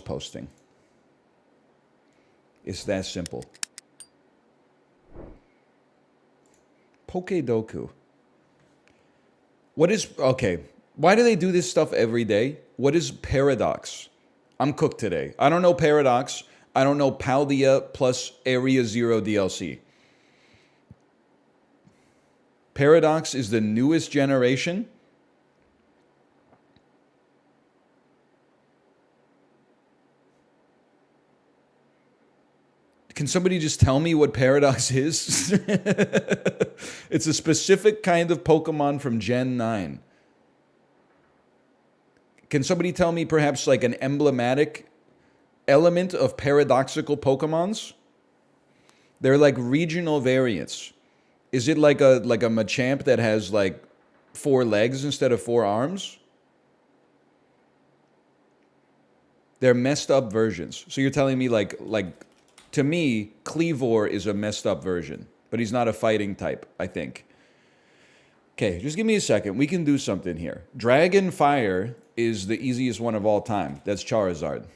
posting. It's that simple. Pokedoku. What is... Okay. Why do they do this stuff every day? What is Paradox? I'm cooked today. I don't know Paradox. I don't know Paldea plus Area Zero DLC. Paradox is the newest generation. Can somebody just tell me what Paradox is? It's a specific kind of Pokemon from Gen 9. Can somebody tell me perhaps like an emblematic element of paradoxical Pokemons? They're like regional variants. Is it like a Machamp that has like 4 legs instead of 4 arms? They're messed up versions. So you're telling me like to me, Cleavor is a messed up version, but he's not a fighting type, I think. Okay, just give me a second. We can do something here. Dragon Fire is the easiest one of all time. That's Charizard.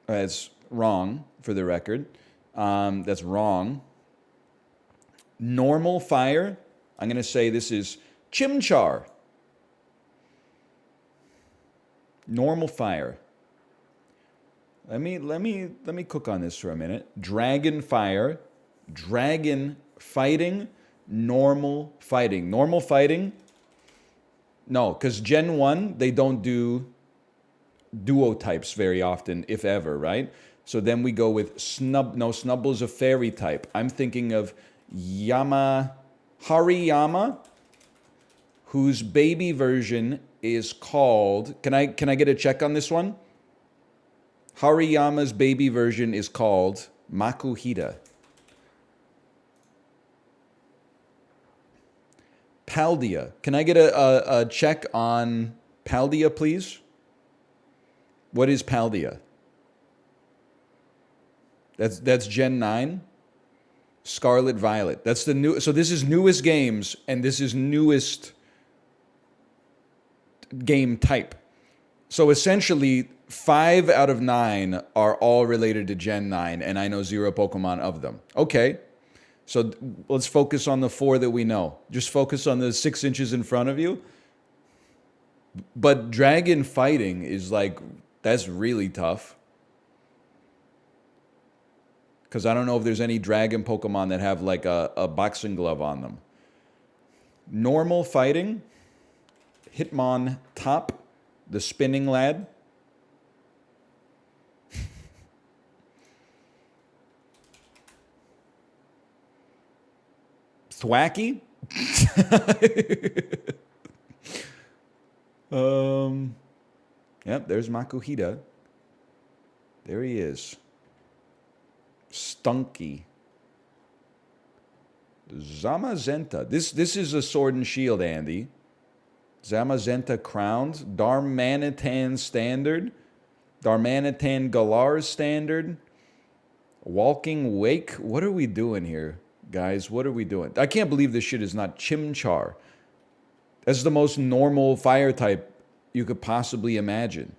That's wrong, for the record. That's wrong. Normal Fire, I'm going to say this is Chimchar. Normal Fire. Let me cook on this for a minute. Dragon Fire, Dragon Fighting, Normal Fighting. Normal Fighting? No, because Gen 1, they don't do duo types very often, if ever, right? So then we go with Snubble's a fairy type. I'm thinking of Hariyama, whose baby version is called... Can I get a check on this one? Hariyama's baby version is called Makuhita. Paldea. Can I get a check on Paldea, please? What is Paldea? That's Gen 9. Scarlet Violet. That's the new... So this is newest games, and this is newest game type. So essentially, 5 out of 9 are all related to Gen 9, and I know 0 Pokemon of them. Okay. So let's focus on the 4 that we know. Just focus on the 6 inches in front of you. But Dragon Fighting is like... That's really tough. Because I don't know if there's any Dragon Pokemon that have like a boxing glove on them. Normal Fighting. Hitmon Top. The Spinning Lad. Thwacky? Yep, there's Makuhita. There he is. Stunky. Zamazenta. This is a Sword and Shield, Andy. Zamazenta Crowned. Darmanitan Standard. Darmanitan Galar Standard. Walking Wake. What are we doing here, guys? What are we doing? I can't believe this shit is not Chimchar. That's the most normal fire type you could possibly imagine.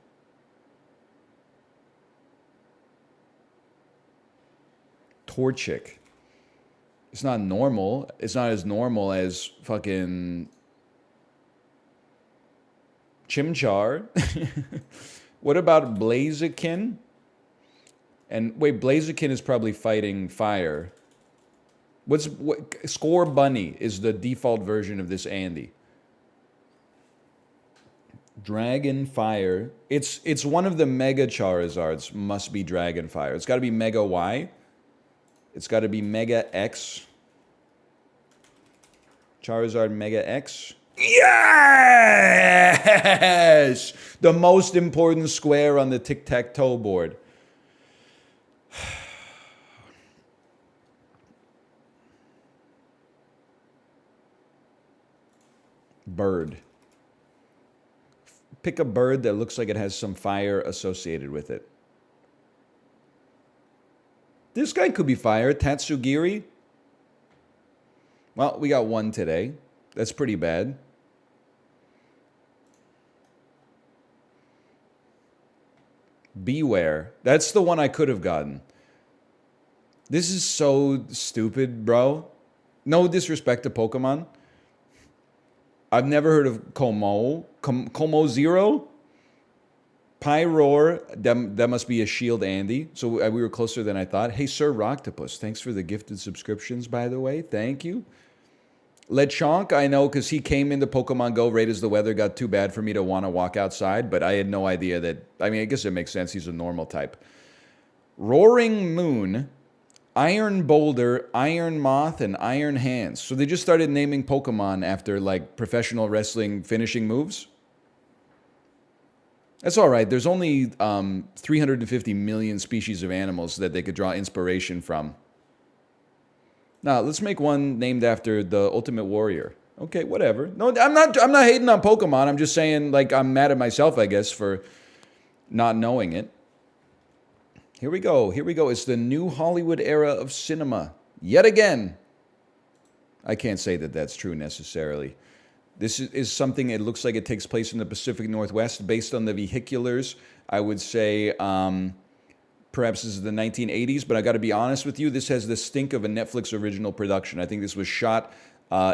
Torchic. It's not normal. It's not as normal as fucking Chimchar. What about Blaziken? And wait, Blaziken is probably fighting fire. Score Bunny is the default version of this Andy. Dragon Fire. It's one of the Mega Charizards. Must be Dragon Fire. It's got to be Mega Y. It's got to be Mega X. Charizard Mega X. Yes! The most important square on the tic-tac-toe board. Bird. Pick a bird that looks like it has some fire associated with it. This guy could be fire. Tatsugiri. Well, we got one today. That's pretty bad. Beware. That's the one I could have gotten. This is so stupid, bro. No disrespect to Pokemon. I've never heard of Como Zero? Pyroar, that must be a Shield Andy. So we were closer than I thought. Hey, Sir Roctopus, thanks for the gifted subscriptions, by the way. Thank you. Lechonk, I know because he came into Pokemon Go right as the weather got too bad for me to want to walk outside, but I had no idea that... I mean, I guess it makes sense. He's a normal type. Roaring Moon, Iron Boulder, Iron Moth, and Iron Hands. So they just started naming Pokemon after, like, professional wrestling finishing moves? That's all right. There's only 350 million species of animals that they could draw inspiration from. Now, let's make one named after the Ultimate Warrior. Okay, whatever. No, I'm not hating on Pokemon. I'm just saying, like, I'm mad at myself, I guess, for not knowing it. Here we go. Here we go. It's the new Hollywood era of cinema. Yet again. I can't say that that's true necessarily. This is something, it looks like it takes place in the Pacific Northwest. Based on the vehiculars, I would say perhaps this is the 1980s, but I got to be honest with you, this has the stink of a Netflix original production. I think this was shot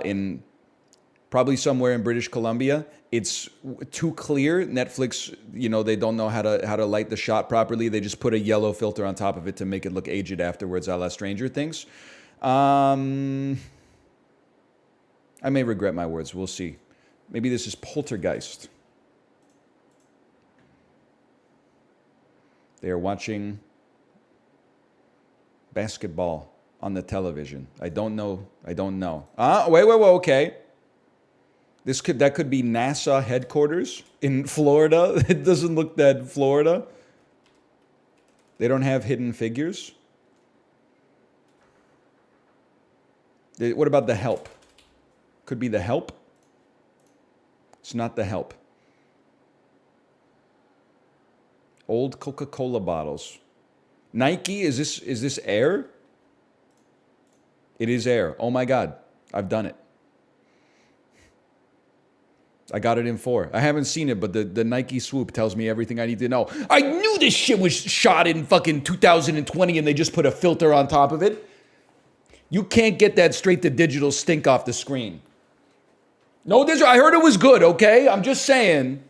in probably somewhere in British Columbia. It's too clear. Netflix, you know, they don't know how to light the shot properly. They just put a yellow filter on top of it to make it look aged afterwards, a la Stranger Things. I may regret my words. We'll see. Maybe this is Poltergeist. They are watching basketball on the television. I don't know. Wait, okay. That could be NASA headquarters in Florida. It doesn't look that Florida. They don't have hidden figures. What about The Help? Could be The Help. It's not The Help. Old Coca-Cola bottles. Nike, is this Air? It is Air. Oh my God, I've done it. I got it in 4. I haven't seen it, but the Nike swoop tells me everything I need to know. I knew this shit was shot in fucking 2020 and they just put a filter on top of it. You can't get that straight to digital stink off the screen. No, I heard it was good, okay? I'm just saying.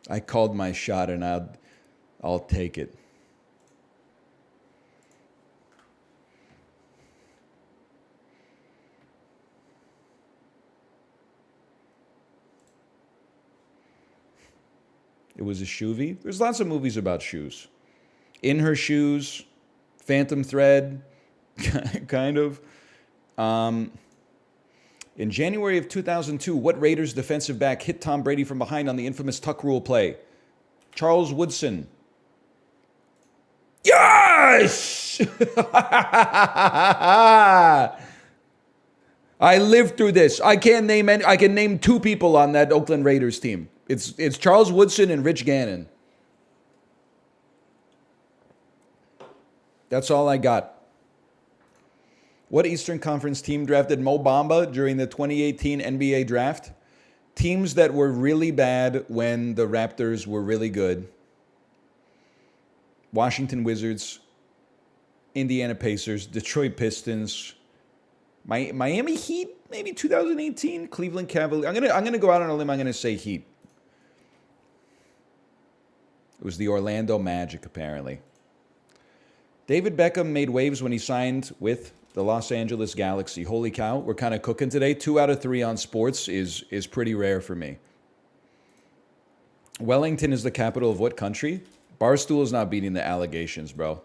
I called my shot and I'll take it. It was a shoovy. There's lots of movies about shoes. In Her Shoes, Phantom Thread, kind of. In January of 2002, what Raiders defensive back hit Tom Brady from behind on the infamous tuck rule play? Charles Woodson. Yes! I lived through this. I can name 2 people on that Oakland Raiders team. It's Charles Woodson and Rich Gannon. That's all I got. What Eastern Conference team drafted Mo Bamba during the 2018 NBA draft? Teams that were really bad when the Raptors were really good. Washington Wizards, Indiana Pacers, Detroit Pistons, Miami Heat, maybe 2018, Cleveland Cavaliers. I'm gonna go out on a limb. I'm gonna say Heat. It was the Orlando Magic, apparently. David Beckham made waves when he signed with the Los Angeles Galaxy. Holy cow, we're kind of cooking today. 2 out of 3 on sports is pretty rare for me. Wellington is the capital of what country? Barstool is not beating the allegations, bro.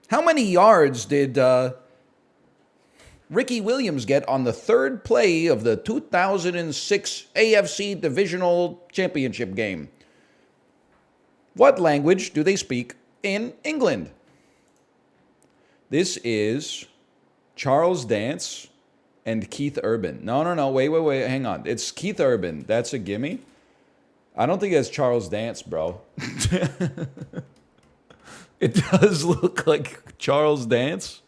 How many yards did Ricky Williams get on the 3rd play of the 2006 AFC Divisional Championship game? What language do they speak in England? This is Charles Dance and Keith Urban. No, wait, hang on. It's Keith Urban. That's a gimme. I don't think it's Charles Dance, bro. It does look like Charles Dance.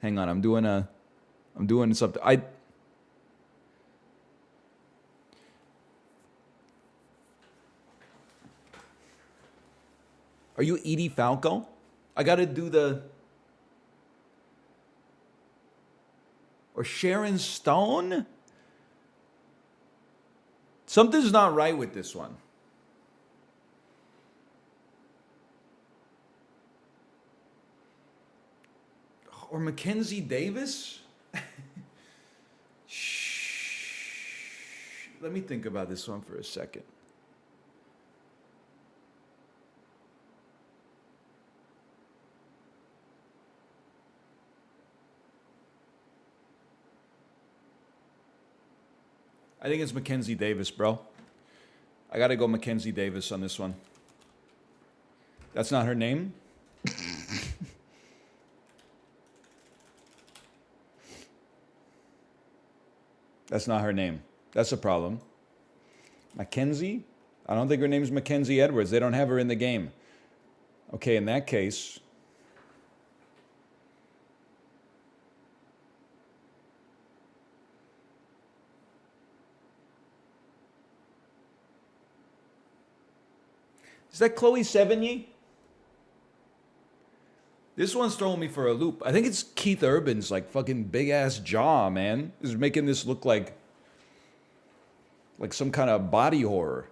Hang on, I'm doing something. Are you Edie Falco? I gotta do the... Or Sharon Stone? Something's not right with this one. Or Mackenzie Davis? Shh. Let me think about this one for a second. I think it's Mackenzie Davis, bro. I gotta go Mackenzie Davis on this one. That's not her name? That's not her name. That's a problem. Mackenzie? I don't think her name's Mackenzie Edwards. They don't have her in the game. Okay, in that case... Is that Chloe Sevigny? This one's throwing me for a loop. I think it's Keith Urban's like fucking big ass jaw, man. Is making this look like some kind of body horror.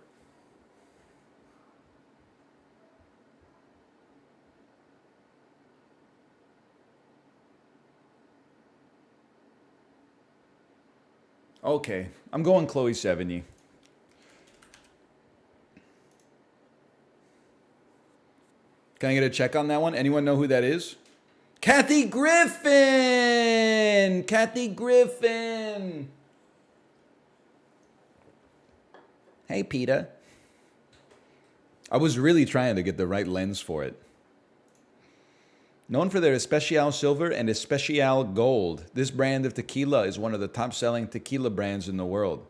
Okay, I'm going Chloe Sevigny. Can I get a check on that one? Anyone know who that is? Kathy Griffin! Kathy Griffin! Hey, PETA. I was really trying to get the right lens for it. Known for their Especial Silver and Especial Gold, this brand of tequila is one of the top-selling tequila brands in the world.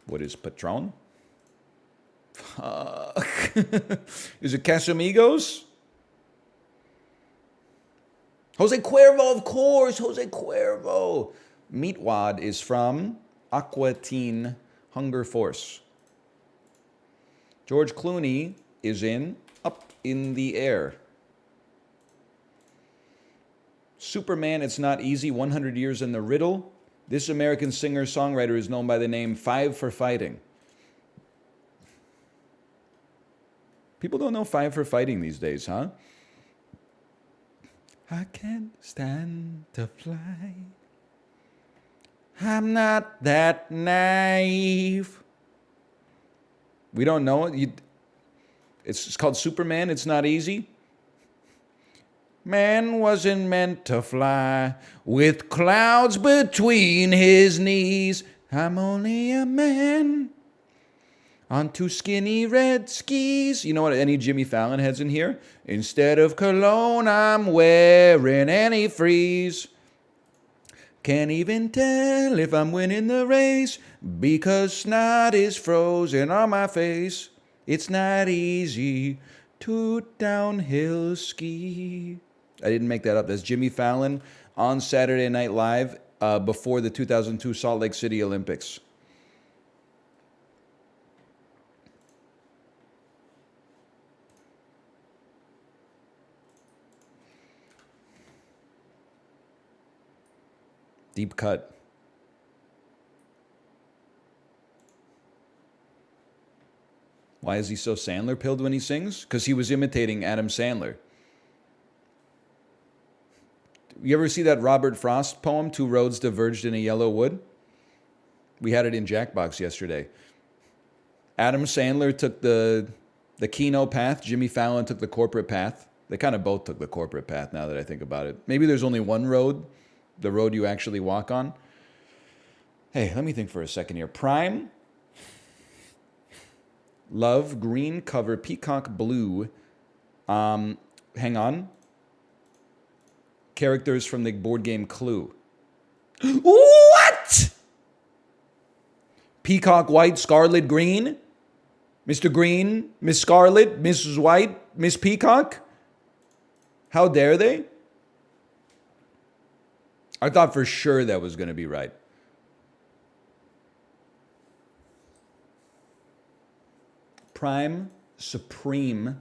What is Patron? Fuck. Is it Casamigos? Jose Cuervo, of course. Jose Cuervo. Meatwad is from Aqua Teen Hunger Force. George Clooney is in Up in the Air. Superman, It's Not Easy, 100 Years in the Riddle. This American singer-songwriter is known by the name Five for Fighting. People don't know Five for Fighting these days, huh? I can't stand to fly. I'm not that naive. We don't know it. It's called Superman, It's Not Easy. Man wasn't meant to fly with clouds between his knees. I'm only a man on two skinny red skis. You know what? Any Jimmy Fallon heads in here? Instead of cologne, I'm wearing antifreeze. Can't even tell if I'm winning the race because snot is frozen on my face. It's not easy to downhill ski. I didn't make that up. That's Jimmy Fallon on Saturday Night Live before the 2002 Salt Lake City Olympics. Deep cut. Why is he so Sandler-pilled when he sings? Because he was imitating Adam Sandler. You ever see that Robert Frost poem, Two Roads Diverged in a Yellow Wood? We had it in Jackbox yesterday. Adam Sandler took the Keno path. Jimmy Fallon took the corporate path. They kind of both took the corporate path now that I think about it. Maybe there's only one road, the road you actually walk on. Hey, let me think for a second here. Prime, Love, green cover, peacock blue. Hang on. Characters from the board game Clue. What? Peacock white, scarlet green? Mr. Green, Miss Scarlet, Mrs. White, Miss Peacock? How dare they? I thought for sure that was going to be right. Prime, supreme,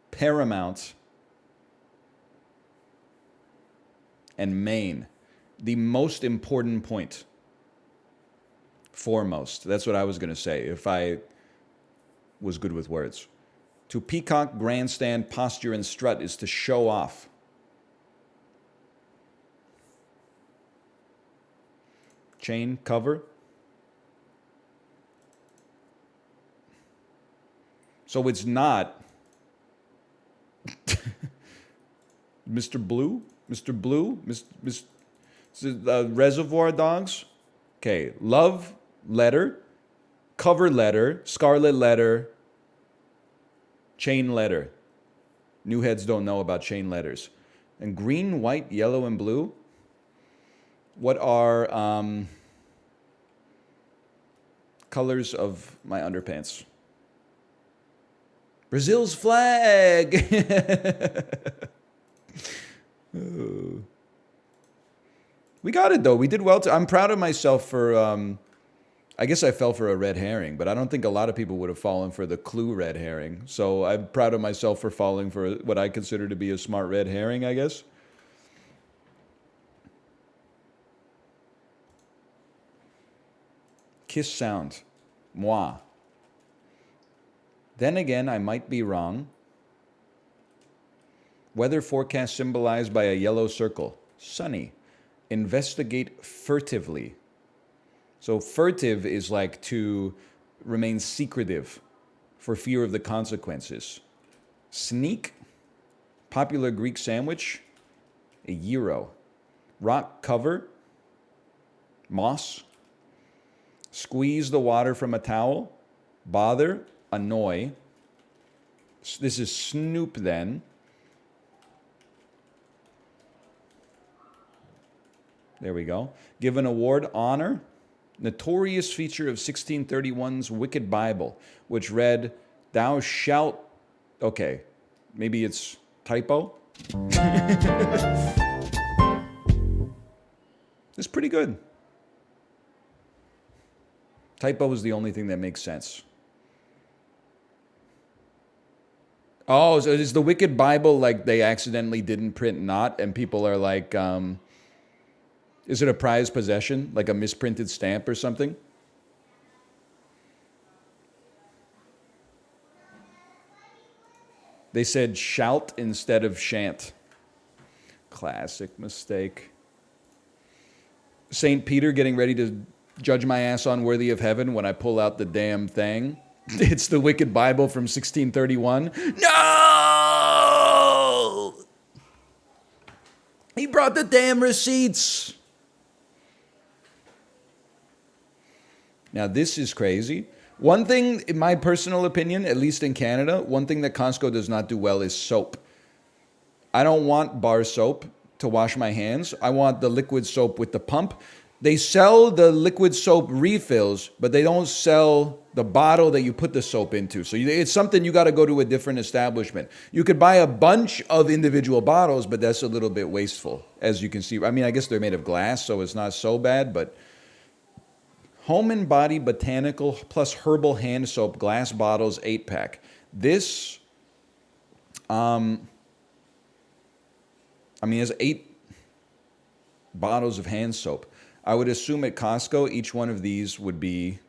paramount, and main. The most important point. Foremost. That's what I was going to say if I was good with words. To peacock, grandstand, posture, and strut is to show off. Chain, cover. So it's not Mr. Blue? Mr. Blue? Reservoir Dogs? Okay, love letter, cover letter, scarlet letter, chain letter. New heads don't know about chain letters. And green, white, yellow, and blue. What are colors of my underpants? Brazil's flag. We got it, though. We did well. I'm proud of myself for... I guess I fell for a red herring, but I don't think a lot of people would have fallen for the clue red herring. So I'm proud of myself for falling for what I consider to be a smart red herring, I guess. Kiss sound. Moi. Then again, I might be wrong. Weather forecast symbolized by a yellow circle. Sunny. Investigate furtively. So furtive is like to remain secretive for fear of the consequences. Sneak. Popular Greek sandwich. A gyro. Rock cover. Moss. Squeeze the water from a towel. Bother. Annoy. This is Snoop then. There we go. Give an award, honor. Notorious feature of 1631's Wicked Bible, which read, thou shalt... Okay, maybe it's typo? It's pretty good. Typo is the only thing that makes sense. Oh, so is the Wicked Bible like they accidentally didn't print not, and people are like, is it a prized possession, like a misprinted stamp or something? They said shout instead of shan't. Classic mistake. St. Peter getting ready to judge my ass unworthy of heaven when I pull out the damn thing. It's the Wicked Bible from 1631. No! He brought the damn receipts. Now, this is crazy. One thing, in my personal opinion, at least in Canada, one thing that Costco does not do well is soap. I don't want bar soap to wash my hands. I want the liquid soap with the pump. They sell the liquid soap refills, but they don't sell the bottle that you put the soap into. So it's something you got to go to a different establishment. You could buy a bunch of individual bottles, but that's a little bit wasteful, as you can see. I mean, I guess they're made of glass, so it's not so bad, but Home and Body Botanical plus Herbal Hand Soap, glass bottles, 8-pack. This, I mean, it's 8 bottles of hand soap. I would assume at Costco, each one of these would be...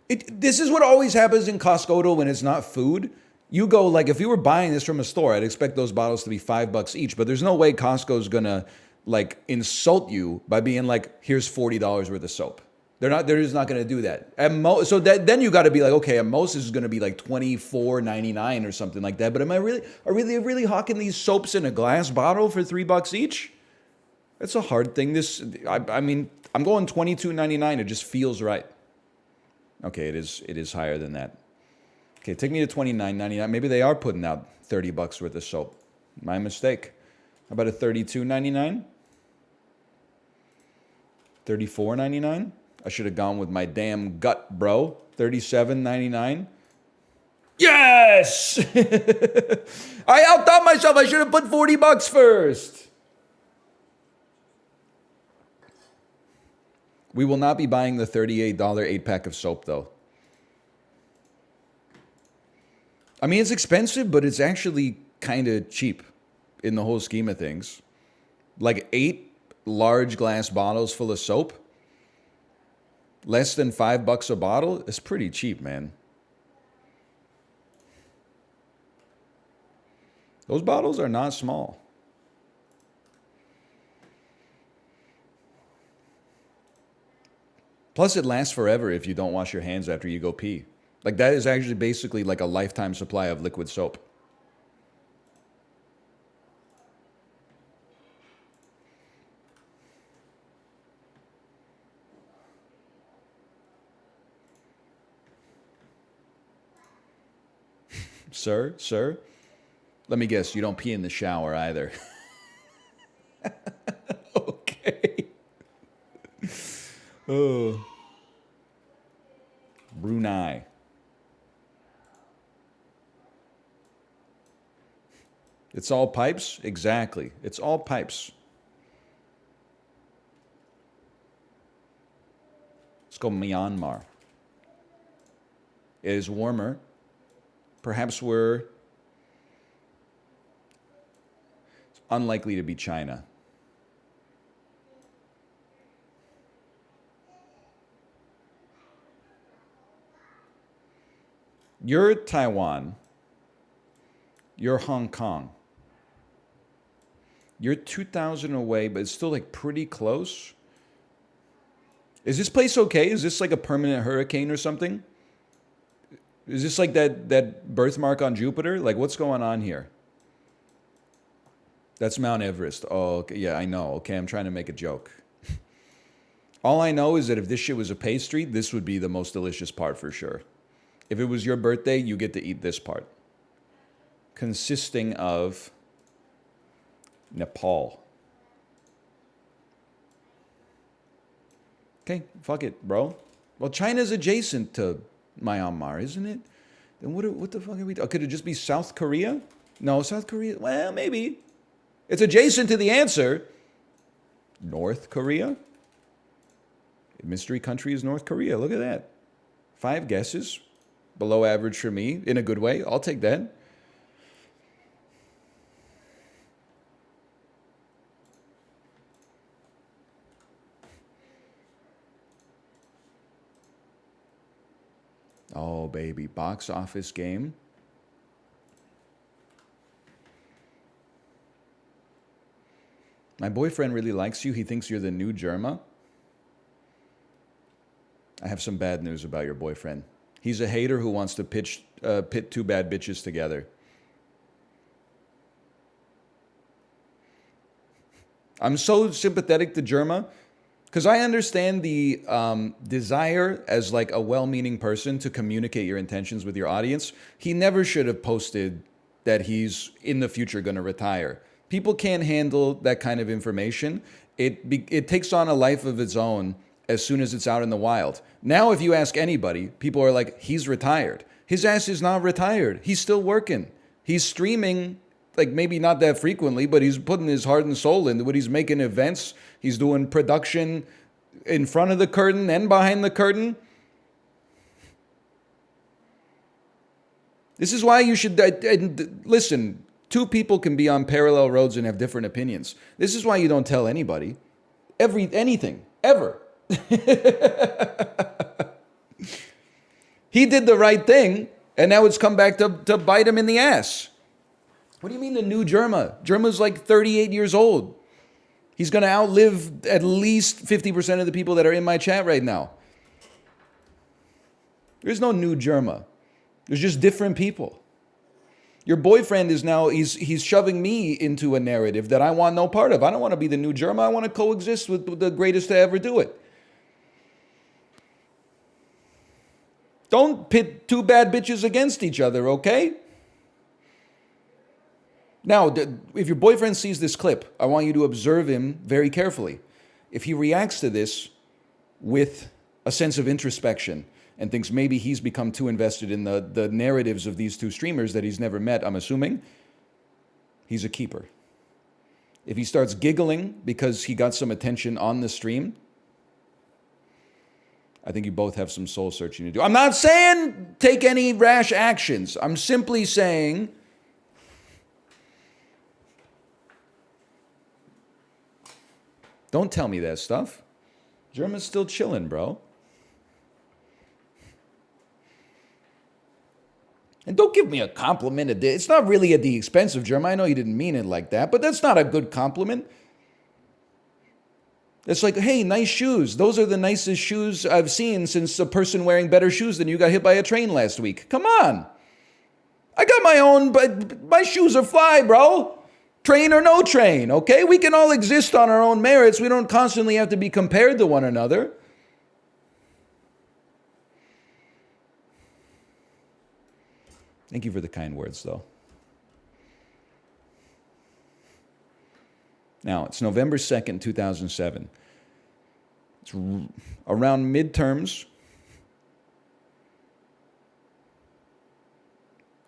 This is what always happens in Costcodle when it's not food. You go, like, if you were buying this from a store, I'd expect those bottles to be $5 each. But there's no way Costco's going to, like, insult you by being like, here's $40 worth of soap. They're just not going to do that. So then you got to be like, okay, at most this is going to be like $24.99 or something like that. But are they really hawking these soaps in a glass bottle for $3 each? That's a hard thing. I mean, I'm going $22.99. It just feels right. Okay, it is higher than that. Okay, take me to $29.99. Maybe they are putting out $30 worth of soap. My mistake. How about a $32.99? $34.99? I should have gone with my damn gut, bro. $37.99. Yes! I outthought myself. I should have put $40 first. We will not be buying the $38 8-pack of soap, though. I mean, it's expensive, but it's actually kind of cheap in the whole scheme of things. Like 8 large glass bottles full of soap, less than $5 a bottle, is pretty cheap, man. Those bottles are not small. Plus, it lasts forever if you don't wash your hands after you go pee. Like, that is actually basically like a lifetime supply of liquid soap. Sir, let me guess, you don't pee in the shower either. Okay. Oh. Brunei. It's all pipes? Exactly. It's all pipes. Let's go Myanmar. It is warmer. Perhaps we're... It's unlikely to be China. You're Taiwan. You're Hong Kong. You're 2,000 away, but it's still like pretty close. Is this place okay? Is this like a permanent hurricane or something? Is this like that birthmark on Jupiter? Like, what's going on here? That's Mount Everest. Oh, okay. Yeah, I know. Okay, I'm trying to make a joke. All I know is that if this shit was a pastry, this would be the most delicious part for sure. If it was your birthday, you get to eat this part. Consisting of Nepal. Okay, fuck it, bro. Well, China's adjacent to Myanmar, isn't it? Then what the fuck are we... Oh, could it just be South Korea? No, South Korea... Well, maybe. It's adjacent to the answer. North Korea? Mystery country is North Korea. Look at that. 5 guesses. Below average for me. In a good way. I'll take that. Oh, baby. Box office game. My boyfriend really likes you. He thinks you're the new Germa. I have some bad news about your boyfriend. He's a hater who wants to pit 2 bad bitches together. I'm so sympathetic to Germa because I understand the desire as like a well-meaning person to communicate your intentions with your audience. He never should have posted that he's in the future going to retire. People can't handle that kind of information. It takes on a life of its own as soon as it's out in the wild. Now, if you ask anybody, people are like, he's retired. His ass is not retired. He's still working. He's streaming, like maybe not that frequently, but he's putting his heart and soul into it. He's making events. He's doing production in front of the curtain and behind the curtain. This is why you should, listen, 2 people can be on parallel roads and have different opinions. This is why you don't tell anybody anything, ever. He did the right thing, and now it's come back to bite him in the ass. What do you mean the new Germa? Germa's like 38 years old. He's going to outlive at least 50% of the people that are in my chat right now. There's no new Germa. There's just different people. Your boyfriend is now, he's shoving me into a narrative that I want no part of. I don't want to be the new Germa. I want to coexist with the greatest to ever do it. Don't pit 2 bad bitches against each other, okay? Now, if your boyfriend sees this clip, I want you to observe him very carefully. If he reacts to this with a sense of introspection and thinks maybe he's become too invested in the narratives of these 2 streamers that he's never met, I'm assuming, he's a keeper. If he starts giggling because he got some attention on the stream, I think you both have some soul searching to do. I'm not saying take any rash actions. I'm simply saying don't tell me that stuff. German's still chilling, bro. And don't give me a compliment. It's not really at the expense of German. I know you didn't mean it like that, but that's not a good compliment. It's like, hey, nice shoes. Those are the nicest shoes I've seen since a person wearing better shoes than you got hit by a train last week. Come on. I got my own, but my shoes are fly, bro. Train or no train, okay? We can all exist on our own merits. We don't constantly have to be compared to one another. Thank you for the kind words, though. Now, it's November 2nd, 2007. It's around midterms.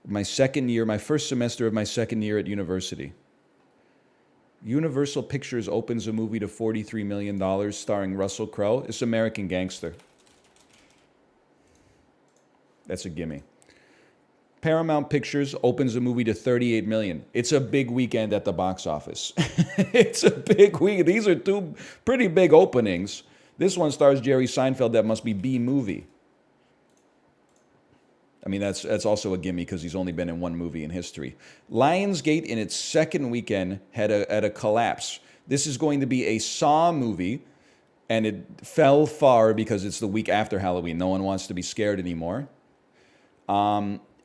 My first semester of my second year at university. Universal Pictures opens a movie to $43 million starring Russell Crowe. It's American Gangster. That's a gimme. Paramount Pictures opens a movie to $38 million. It's a big weekend at the box office. It's a big week. These are two pretty big openings. This one stars Jerry Seinfeld. That must be B movie. I mean, that's also a gimme because he's only been in one movie in history. Lionsgate, in its second weekend, had a collapse. This is going to be a Saw movie, and it fell far because it's the week after Halloween. No one wants to be scared anymore.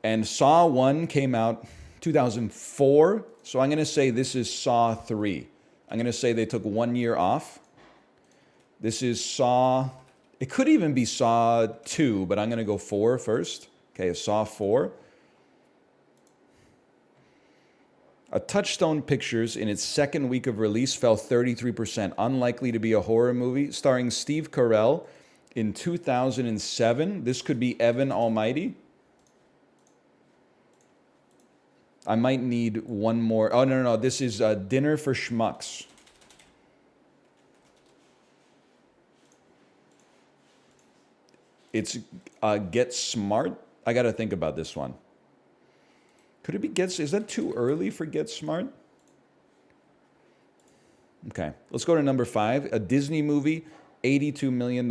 And Saw 1 came out 2004, so I'm going to say this is Saw 3. I'm going to say they took 1 year off. This is Saw, it could even be Saw 2, but I'm going to go 4 first. Okay, Saw 4. A Touchstone Pictures, in its second week of release, fell 33%. Unlikely to be a horror movie, starring Steve Carell in 2007. This could be Evan Almighty. I might need one more. Oh, no. This is Dinner for Schmucks. It's Get Smart. I got to think about this one. Could it be is that too early for Get Smart? Okay, let's go to number 5. A Disney movie, $82 million,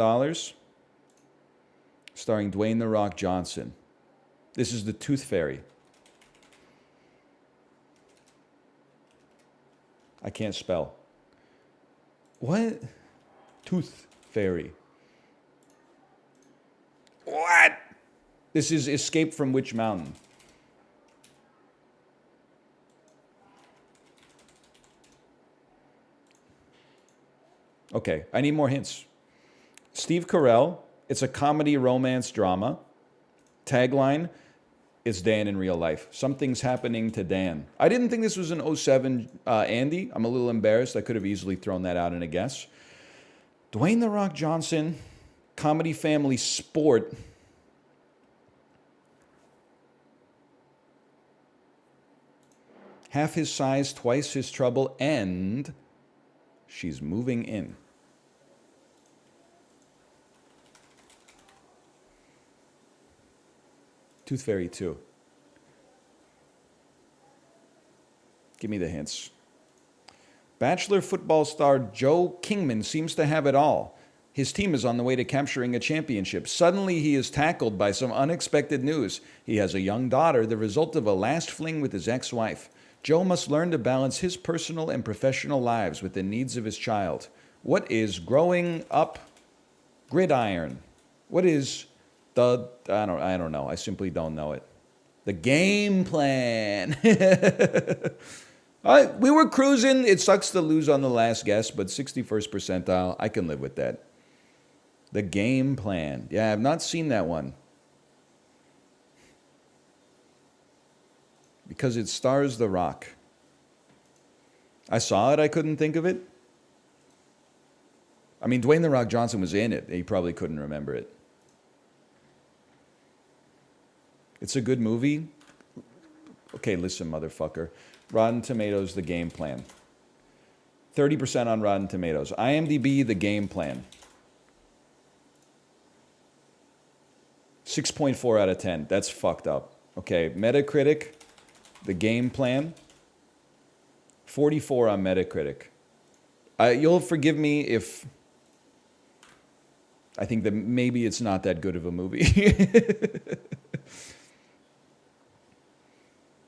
starring Dwayne "The Rock" Johnson. This is The Tooth Fairy. I can't spell. What? Tooth Fairy. What? This is Escape from Witch Mountain. Okay, I need more hints. Steve Carell. It's a comedy romance drama. Tagline, it's Dan in real life. Something's happening to Dan. I didn't think this was an 07 Andy. I'm a little embarrassed. I could have easily thrown that out in a guess. Dwayne "The Rock" Johnson, comedy family sport. Half his size, twice his trouble, and she's moving in. Tooth Fairy 2. Give me the hints. Bachelor football star Joe Kingman seems to have it all. His team is on the way to capturing a championship. Suddenly, he is tackled by some unexpected news. He has a young daughter, the result of a last fling with his ex-wife. Joe must learn to balance his personal and professional lives with the needs of his child. What is growing up gridiron? What is I don't know. I simply don't know it. The game plan. All right, we were cruising. It sucks to lose on the last guess, but 61st percentile, I can live with that. The game plan. Yeah, I've not seen that one. Because it stars The Rock. I saw it, I couldn't think of it. I mean, Dwayne "The Rock" Johnson was in it. He probably couldn't remember it. It's a good movie. Okay, listen, motherfucker. Rotten Tomatoes, The Game Plan. 30% on Rotten Tomatoes. IMDb, The Game Plan. 6.4 out of 10. That's fucked up. Okay, Metacritic, the game plan, 44 on Metacritic. You'll forgive me if I think that maybe it's not that good of a movie.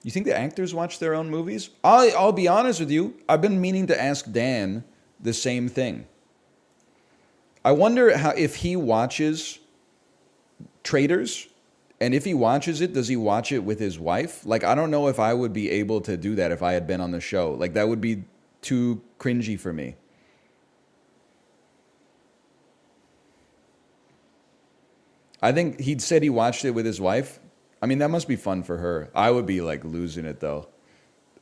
You think the actors watch their own movies? I'll be honest with you. I've been meaning to ask Dan the same thing. I wonder if he watches Traitors, and if he watches it, does he watch it with his wife? Like, I don't know if I would be able to do that if I had been on the show. Like, that would be too cringy for me. I think he said he watched it with his wife. I mean, that must be fun for her. I would be like losing it though.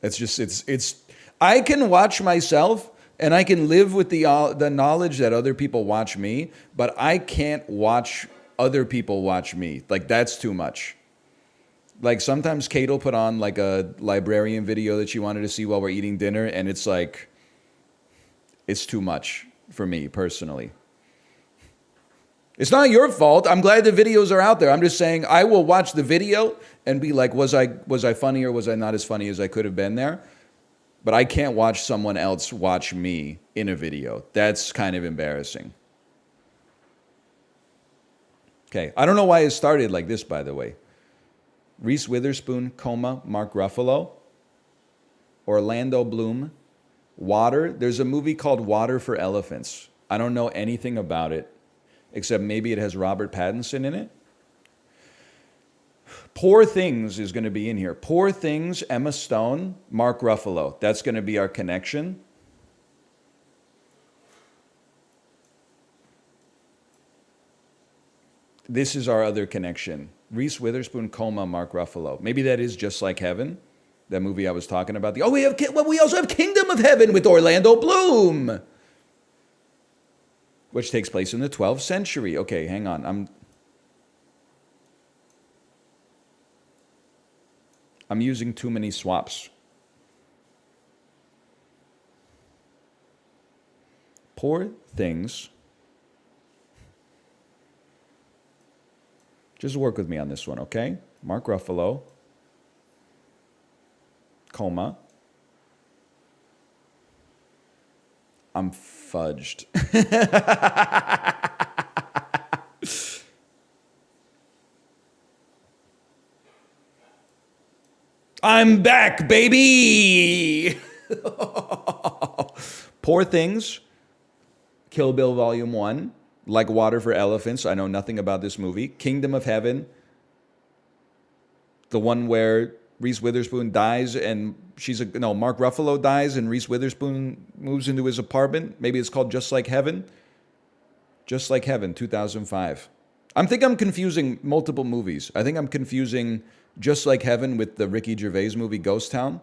It's I can watch myself and I can live with the knowledge that other people watch me, but I can't watch other people watch me. Like, that's too much. Like, sometimes Kate will put on like a librarian video that she wanted to see while we're eating dinner, and it's like, it's too much for me personally. It's not your fault. I'm glad the videos are out there. I'm just saying I will watch the video and be like, was I funny or was I not as funny as I could have been there? But I can't watch someone else watch me in a video. That's kind of embarrassing. Okay, I don't know why it started like this, by the way. Reese Witherspoon, coma, Mark Ruffalo, Orlando Bloom, Water. There's a movie called Water for Elephants. I don't know anything about it, except maybe it has Robert Pattinson in it. Poor Things is going to be in here. Poor Things, Emma Stone, Mark Ruffalo. That's going to be our connection. This is our other connection. Reese Witherspoon, coma, Mark Ruffalo. Maybe that is Just Like Heaven, that movie I was talking about. We also have Kingdom of Heaven with Orlando Bloom, which takes place in the 12th century. Okay, hang on. I'm using too many swaps. Poor Things. Just work with me on this one, okay? Mark Ruffalo, coma. I'm fudged. I'm back, baby! Poor Things, Kill Bill Volume 1, Like Water for Elephants. I know nothing about this movie. Kingdom of Heaven, the one where Reese Witherspoon dies and Mark Ruffalo dies and Reese Witherspoon moves into his apartment. Maybe it's called Just Like Heaven. Just Like Heaven, 2005. I think I'm confusing multiple movies. I think I'm confusing Just Like Heaven with the Ricky Gervais movie Ghost Town.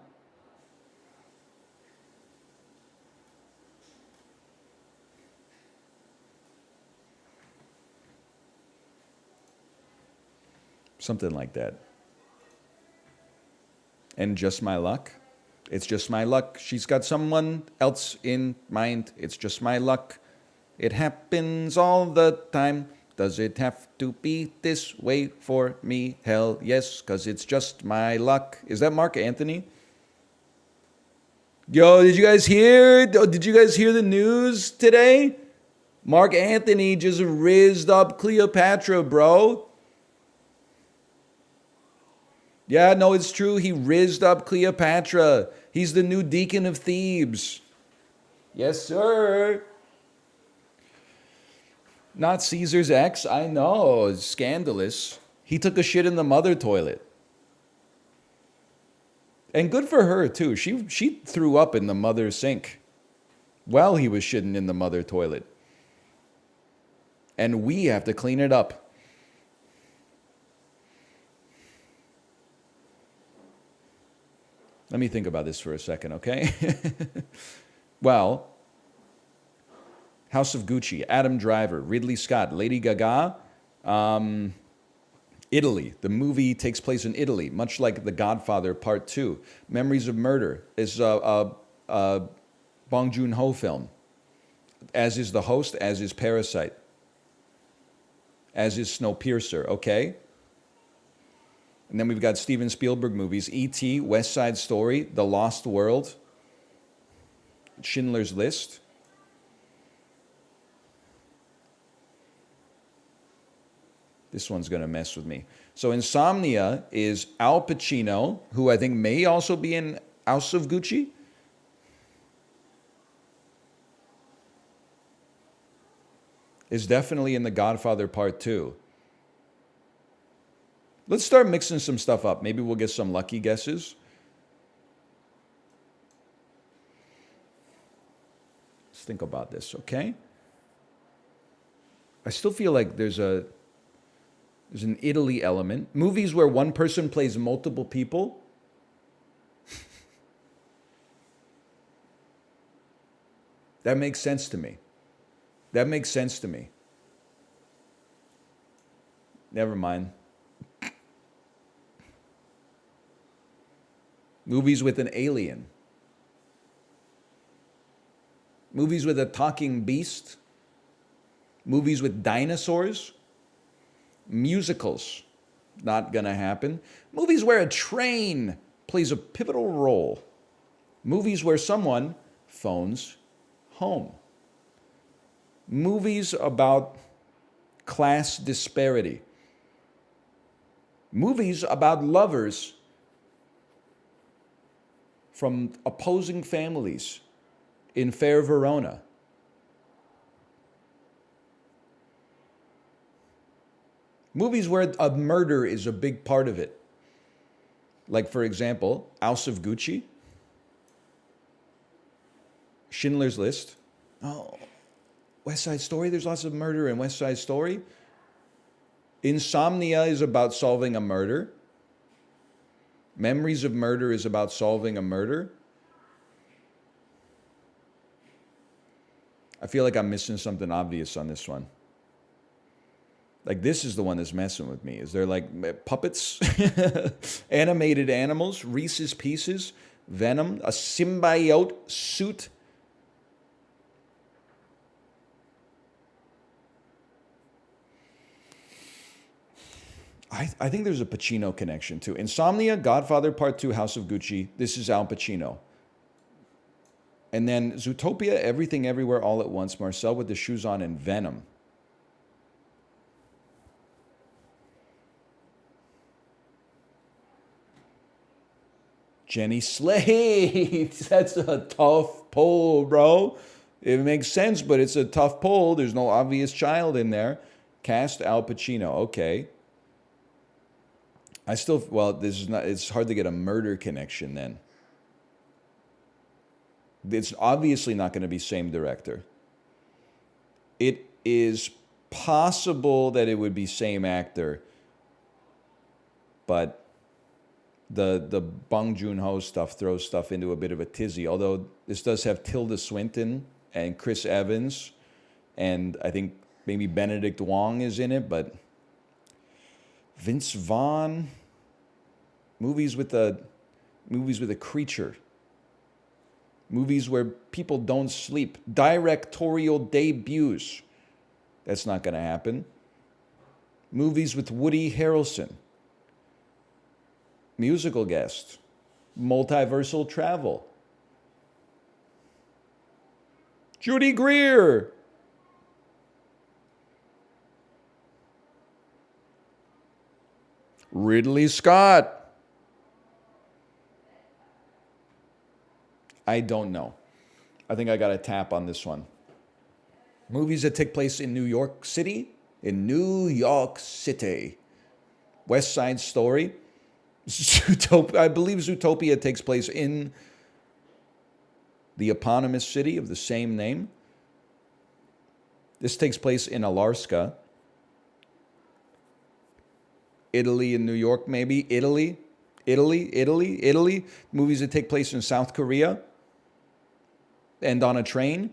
Something like that. And Just My Luck. It's just my luck. She's got someone else in mind. It's just my luck. It happens all the time. Does it have to be this way for me? Hell yes, because it's just my luck. Is that Mark Anthony? Yo, did you guys hear the news today? Mark Anthony just rizzed up Cleopatra, bro. Yeah, no, it's true. He rizzed up Cleopatra. He's the new Deacon of Thebes. Yes, sir. Not Caesar's ex. I know. It's scandalous. He took a shit in the mother toilet. And good for her, too. She threw up in the mother sink while he was shitting in the mother toilet. And we have to clean it up. Let me think about this for a second, okay? Well, House of Gucci, Adam Driver, Ridley Scott, Lady Gaga, Italy. The movie takes place in Italy, much like The Godfather Part 2. Memories of Murder is a Bong Joon-ho film, as is The Host, as is Parasite, as is Snowpiercer, okay? And then we've got Steven Spielberg movies, E.T., West Side Story, The Lost World, Schindler's List. This one's going to mess with me. So Insomnia is Al Pacino, who I think may also be in House of Gucci. Is definitely in The Godfather Part 2. Let's start mixing some stuff up. Maybe we'll get some lucky guesses. Let's think about this, okay? I still feel like there's an Italy element. Movies where one person plays multiple people. That makes sense to me. That makes sense to me. Never mind. Movies with an alien. Movies with a talking beast. Movies with dinosaurs. Musicals. Not gonna happen. Movies where a train plays a pivotal role. Movies where someone phones home. Movies about class disparity. Movies about lovers from opposing families in Fair Verona. Movies where a murder is a big part of it. Like, for example, House of Gucci, Schindler's List. Oh, West Side Story, there's lots of murder in West Side Story. Insomnia is about solving a murder. Memories of Murder is about solving a murder. I feel like I'm missing something obvious on this one. Like, this is the one that's messing with me. Is there like puppets, animated animals, Reese's Pieces, Venom, a symbiote suit? I think there's a Pacino connection too. Insomnia, Godfather Part 2, House of Gucci. This is Al Pacino. And then Zootopia, Everything Everywhere All at Once, Marcel with the Shoes On, and Venom. Jenny Slate. That's a tough poll, bro. It makes sense, but it's a tough poll. There's no obvious child in there. Cast Al Pacino. Okay. It's hard to get a murder connection then. It's obviously not going to be same director. It is possible that it would be same actor, but the Bong Joon-ho stuff throws stuff into a bit of a tizzy, although this does have Tilda Swinton and Chris Evans, and I think maybe Benedict Wong is in it, but Vince Vaughn, movies with a creature, movies where people don't sleep, directorial debuts. That's not going to happen. Movies with Woody Harrelson, musical guest, multiversal travel. Judy Greer. Ridley Scott. I don't know. I think I got a tap on this one. Movies that take place in New York City. In New York City. West Side Story. I believe Zootopia takes place in the eponymous city of the same name. This takes place in Alaska. Italy and New York, maybe. Italy. Movies that take place in South Korea. And on a train.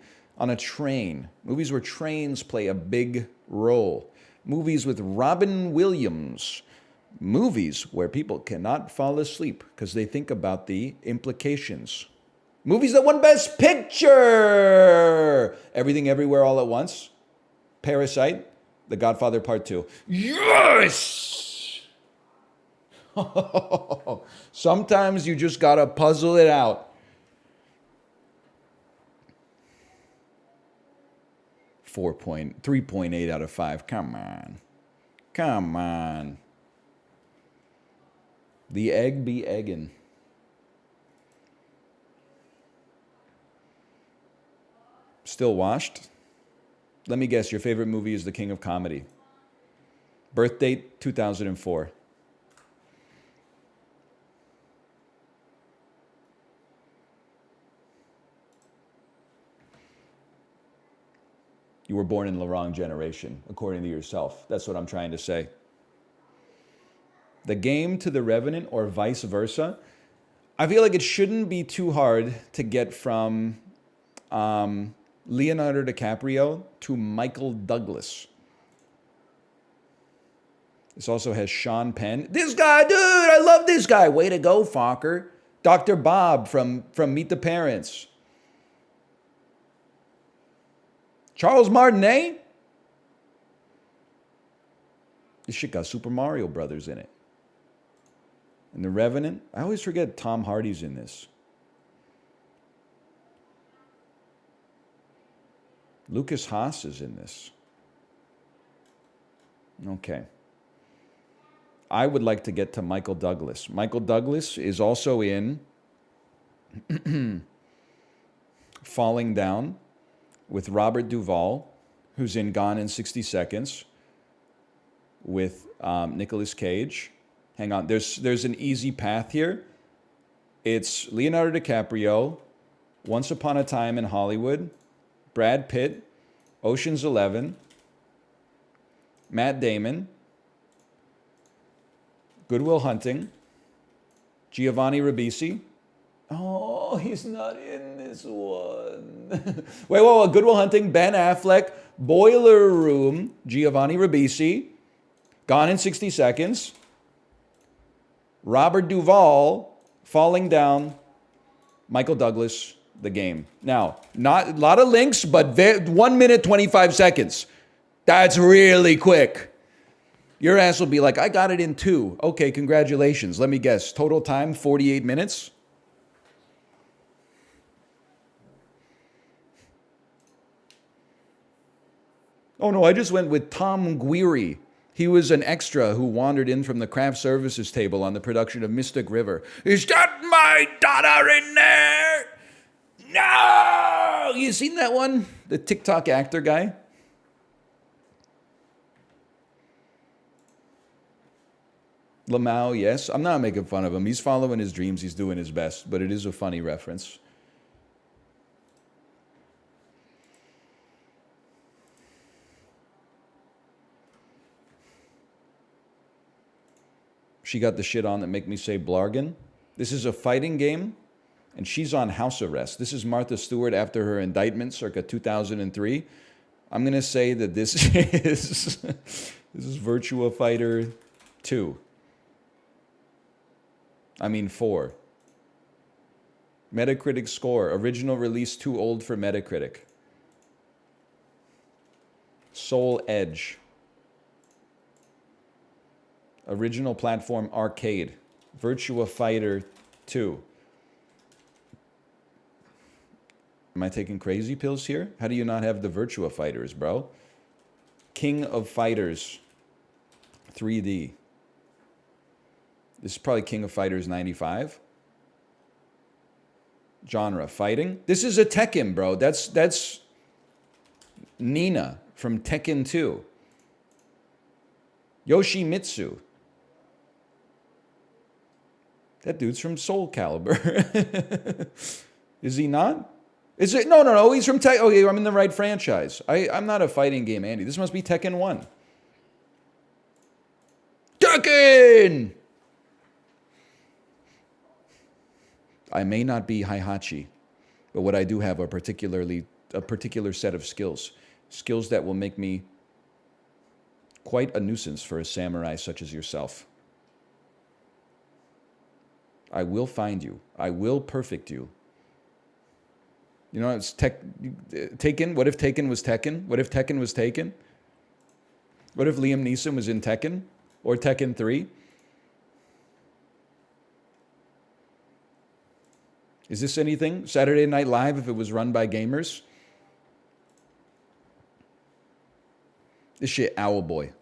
Movies where trains play a big role. Movies with Robin Williams. Movies where people cannot fall asleep because they think about the implications. Movies that won Best Picture. Everything Everywhere All at Once. Parasite. The Godfather Part 2. Yes! Sometimes you just gotta puzzle it out. 3.8 out of 5. Come on. Come on. The egg be eggin'. Still washed? Let me guess, your favorite movie is The King of Comedy. Birth date, 2004. You were born in the wrong generation, according to yourself. That's what I'm trying to say. The Game to The Revenant or vice versa. I feel like it shouldn't be too hard to get from Leonardo DiCaprio to Michael Douglas. This also has Sean Penn. This guy, dude, I love this guy. Way to go, Fokker. Dr. Bob from Meet the Parents. Charles Martinet? This shit got Super Mario Brothers in it. And The Revenant, I always forget Tom Hardy's in this. Lucas Haas is in this. Okay. I would like to get to Michael Douglas. Michael Douglas is also in Falling Down with Robert Duvall, who's in Gone in 60 Seconds with Nicolas Cage. Hang on, there's an easy path here. It's Leonardo DiCaprio, Once Upon a Time in Hollywood, Brad Pitt, Ocean's 11, Matt Damon, Good Will Hunting, Giovanni Ribisi. Oh, he's not in this one. wait, Good Will Hunting, Ben Affleck, Boiler Room, Giovanni Ribisi, Gone in 60 Seconds, Robert Duvall, Falling Down, Michael Douglas, The Game. Now, not a lot of links, but 1 minute, 25 seconds. That's really quick. Your ass will be like, I got it in 2. Okay, congratulations. Let me guess. Total time, 48 minutes? Oh no, I just went with Tom Guiri. He was an extra who wandered in from the craft services table on the production of Mystic River. Is that my daughter in there? No! You seen that one? The TikTok actor guy? Lamau, yes. I'm not making fun of him. He's following his dreams. He's doing his best. But it is a funny reference. She got the shit on that make me say blargin. This is a fighting game, and she's on house arrest. This is Martha Stewart after her indictment circa 2003. I'm going to say that this is Virtua Fighter 2. I mean 4. Metacritic score. Original release too old for Metacritic. Soul Edge. Original platform arcade. Virtua Fighter 2. Am I taking crazy pills here? How do you not have the Virtua Fighters, bro? King of Fighters 3D. This is probably King of Fighters 95. Genre, fighting. This is a Tekken, bro. That's Nina from Tekken 2. Yoshimitsu. That dude's from Soul Calibur. Is he not? Is it? No. He's from Tekken. Okay, I'm in the right franchise. I'm not a fighting game, Andy. This must be Tekken 1. Tekken! I may not be Heihachi, but what I do have are a particular set of skills. Skills that will make me quite a nuisance for a samurai such as yourself. I will find you. I will perfect you. You know, it's Taken. What if Taken was Tekken? What if Tekken was Taken? What if Liam Neeson was in Tekken? Or Tekken 3? Is this anything? Saturday Night Live if it was run by gamers? This shit, Owlboy.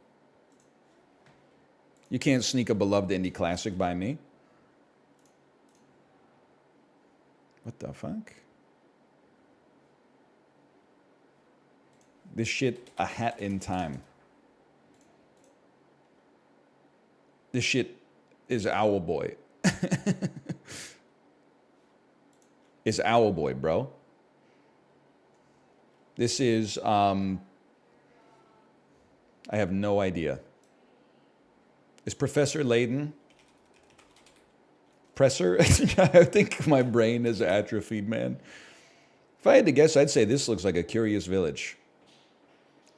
You can't sneak a beloved indie classic by me. What the fuck? This shit, A Hat in Time. This shit is Owlboy. It's Owlboy, bro. This is, I have no idea. Is Professor Layden? Presser? I think my brain is atrophied, man. If I had to guess, I'd say this looks like a Curious Village.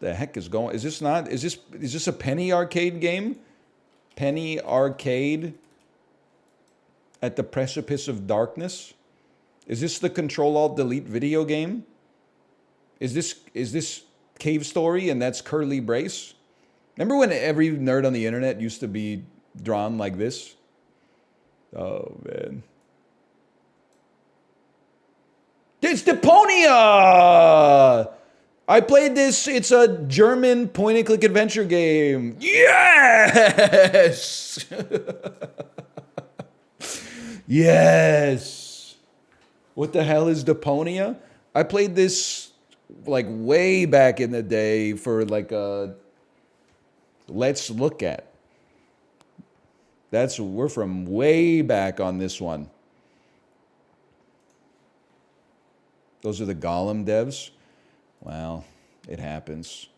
The heck is going? Is this not? Is this a Penny Arcade game? Penny Arcade at the Precipice of Darkness? Is this the Control-Alt-Delete video game? Is this Cave Story and that's Curly Brace? Remember when every nerd on the internet used to be drawn like this? Oh, man. It's Deponia! I played this. It's a German point-and-click adventure game. Yes! Yes! What the hell is Deponia? I played this like way back in the day for like a Let's Look At. We're from way back on this one. Those are the Gollum devs. Well, it happens.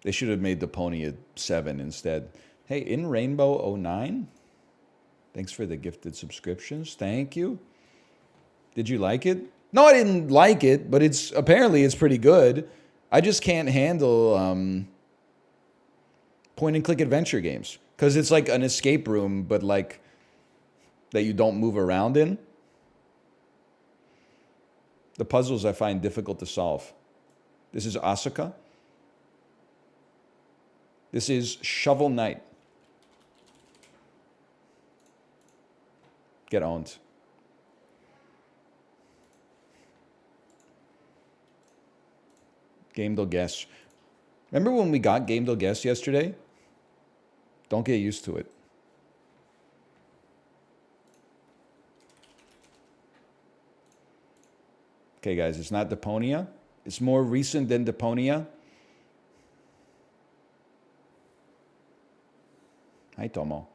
They should have made Deponia 7 instead. Hey, In Rainbow 09? Thanks for the gifted subscriptions. Thank you. Did you like it? No, I didn't like it, but apparently it's pretty good. I just can't handle point-and-click adventure games because it's like an escape room, but like that you don't move around in. The puzzles I find difficult to solve. This is Asuka. This is Shovel Knight. Get owned. Gamedle Guess. Remember when we got Gamedle Guess yesterday? Don't get used to it. Okay, guys, it's not Deponia. It's more recent than Deponia. Hi, Tomo.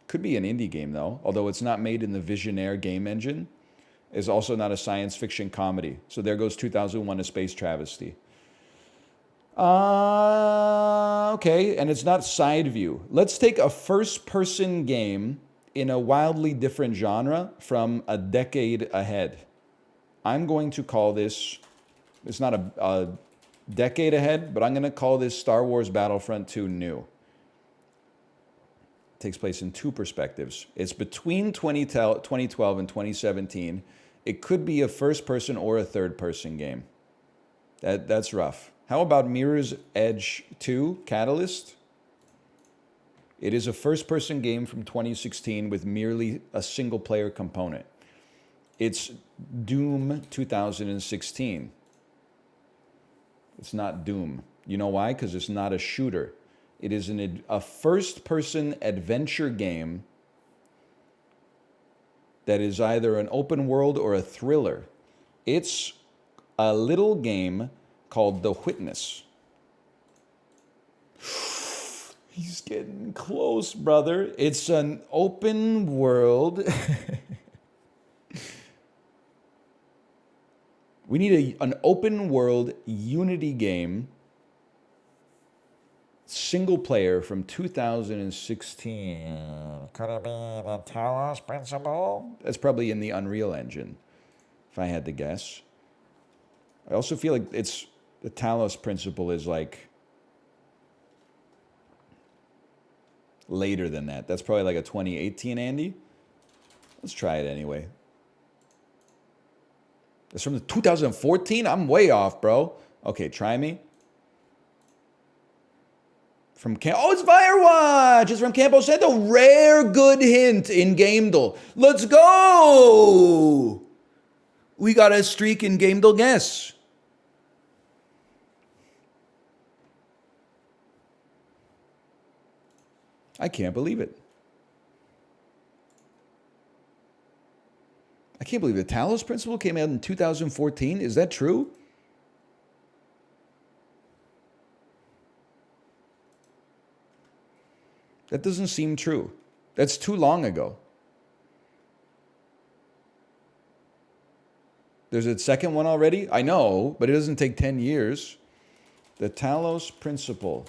Could be an indie game, though, although it's not made in the Visionaire game engine. It's also not a science fiction comedy. So there goes 2001: A Space Travesty. Okay, and it's not side view. Let's take a first-person game in a wildly different genre from a decade ahead. I'm going to call this, it's not a decade ahead, but I'm going to call this Star Wars Battlefront 2 New. It takes place in two perspectives. It's between 2012 and 2017. It could be a first-person or a third-person game. That's rough. How about Mirror's Edge 2 Catalyst? It is a first-person game from 2016 with merely a single-player component. It's Doom 2016. It's not Doom. You know why? Because it's not a shooter. It is a first-person adventure game that is either an open world or a thriller. It's a little game called The Witness. He's getting close, brother. It's an open world. We need an open world Unity game, single player from 2016. Could it be the Talos Principle? That's probably in the Unreal Engine, if I had to guess. I also feel like the Talos Principle is like later than that. That's probably like a 2018 Andy. Let's try it anyway. It's from the 2014? I'm way off, bro. Okay, try me. From oh, it's Firewatch. It's from Campo Santo. Rare good hint in Gamedle. Let's go. We got a streak in Gamedle guess. I can't believe it. I can't believe the Talos Principle came out in 2014. Is that true? That doesn't seem true. That's too long ago. There's a second one already? I know, but it doesn't take 10 years. The Talos Principle.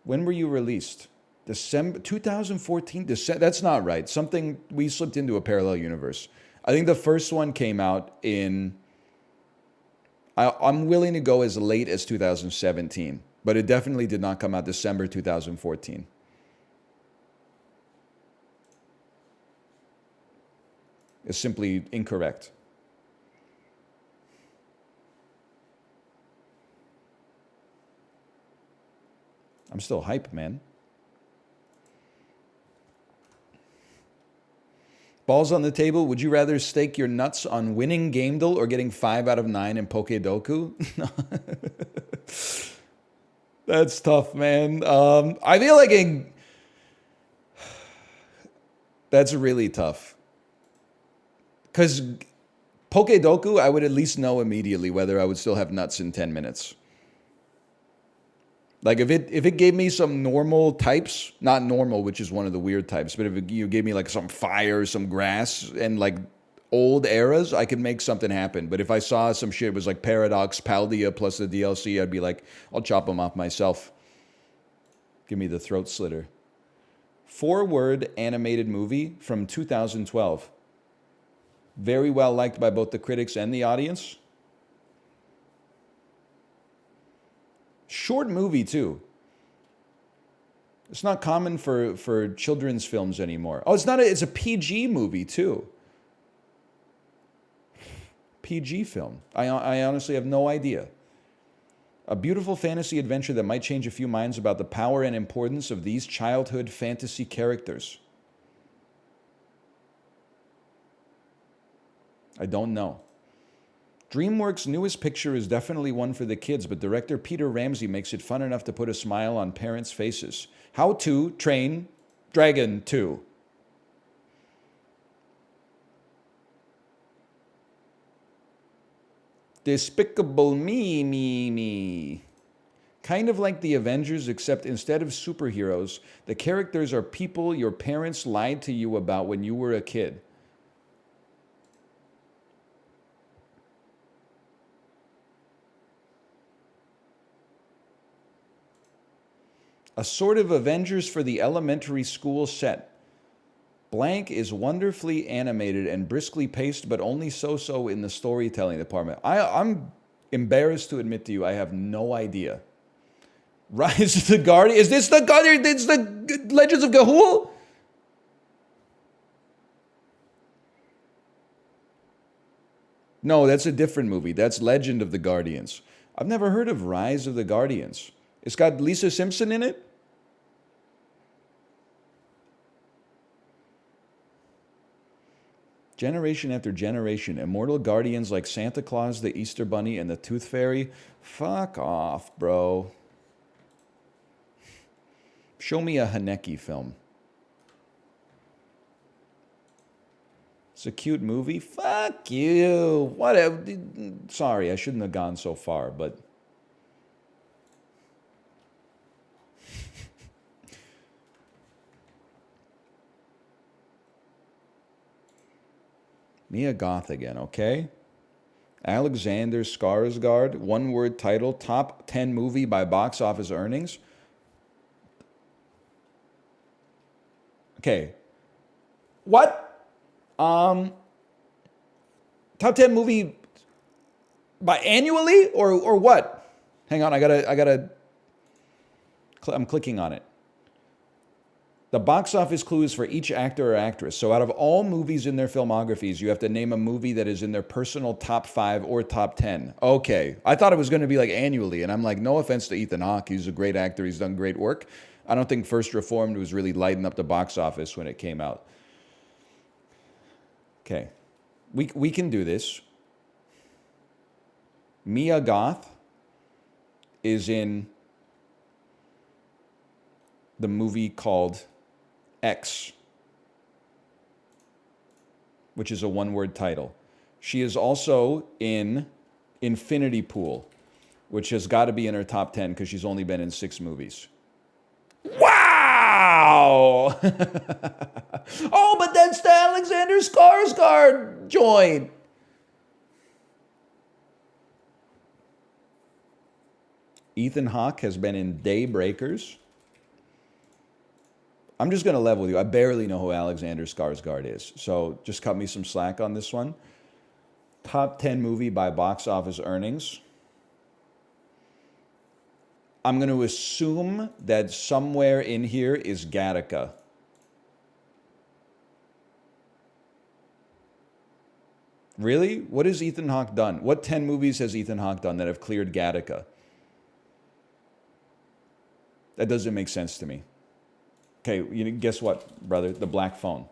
When were you released? December 2014? That's not right. Something, we slipped into a parallel universe. I think the first one came out in, I'm willing to go as late as 2017. But it definitely did not come out December 2014. It's simply incorrect. I'm still hype, man. Balls on the table. Would you rather stake your nuts on winning Gamedle or getting 5 out of 9 in Pokedoku? That's tough, man. I feel like that's really tough. Because Pokedoku, I would at least know immediately whether I would still have nuts in 10 minutes. Like if it gave me some normal types, not normal, which is one of the weird types, but if you gave me like some fire, some grass, and like old eras, I could make something happen. But if I saw some shit was like Paradox, Paldea plus the DLC, I'd be like, I'll chop them off myself. Give me the throat slitter. 4-word animated movie from 2012. Very well liked by both the critics and the audience. Short movie too. It's not common for children's films anymore. Oh, it's a PG movie too. PG film. I honestly have no idea. A beautiful fantasy adventure that might change a few minds about the power and importance of these childhood fantasy characters. I don't know. DreamWorks' newest picture is definitely one for the kids, but director Peter Ramsey makes it fun enough to put a smile on parents' faces. How to Train Dragon 2. Despicable Me. Kind of like the Avengers, except instead of superheroes, the characters are people your parents lied to you about when you were a kid. A sort of Avengers for the elementary school set. Blank is wonderfully animated and briskly paced, but only so-so in the storytelling department. I'm embarrassed to admit to you, I have no idea. Rise of the Guardian? Is this the Guardian? It's the Legends of Ga'Hoole? No, that's a different movie. That's Legend of the Guardians. I've never heard of Rise of the Guardians. It's got Lisa Simpson in it? Generation after generation, immortal guardians like Santa Claus, the Easter Bunny, and the Tooth Fairy. Fuck off, bro. Show me a Haneke film. It's a cute movie? Fuck you. Whatever. Sorry, I shouldn't have gone so far, but... Mia Goth again, okay? Alexander Skarsgård, one-word title, top 10 movie by box office earnings. Okay. What? Top 10 movie by annually or what? Hang on, I'm clicking on it. The box office clue is for each actor or actress. So out of all movies in their filmographies, you have to name a movie that is in their personal top 5 or top 10. Okay. I thought it was going to be like annually. And I'm like, no offense to Ethan Hawke. He's a great actor. He's done great work. I don't think First Reformed was really lighting up the box office when it came out. Okay. We can do this. Mia Goth is in the movie called X, which is a one-word title. She is also in Infinity Pool, which has got to be in her top 10 because she's only been in 6 movies. Wow! Oh, but that's the Alexander Skarsgård joint. Ethan Hawke has been in Daybreakers. I'm just going to level with you. I barely know who Alexander Skarsgård is, so just cut me some slack on this one. Top 10 movie by box office earnings. I'm going to assume that somewhere in here is Gattaca. Really? What has Ethan Hawke done? What 10 movies has Ethan Hawke done that have cleared Gattaca? That doesn't make sense to me. Okay, guess what, brother? The Black Phone.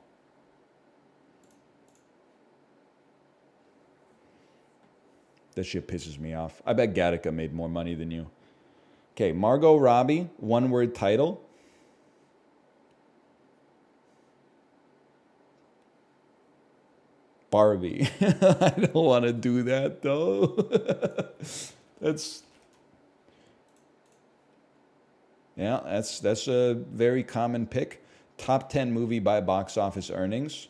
That shit pisses me off. I bet Gattaca made more money than you. Okay, Margot Robbie, one-word title. Barbie. I don't want to do that, though. That's a very common pick. Top 10 movie by box office earnings.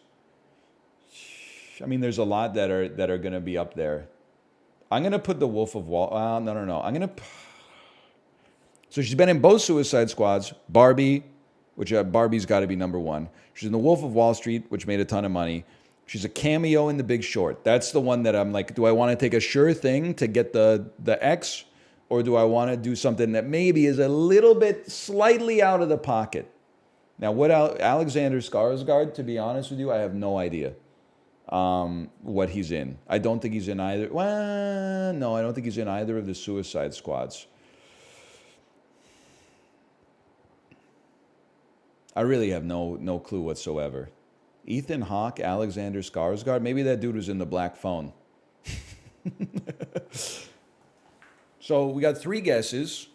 I mean, there's a lot that are going to be up there. I'm going to put The Wolf of Wall. No. So she's been in both Suicide Squads. Barbie, which Barbie's got to be number 1. She's in The Wolf of Wall Street, which made a ton of money. She's a cameo in The Big Short. That's the one that I'm like, do I want to take a sure thing to get the X? Or do I want to do something that maybe is a little bit slightly out of the pocket? Now, what Alexander Skarsgård, to be honest with you, I have no idea what he's in. I don't think he's in either. Well, no, I don't think he's in either of the Suicide Squads. I really have no clue whatsoever. Ethan Hawke, Alexander Skarsgård. Maybe that dude was in The Black Phone. So we got 3 guesses.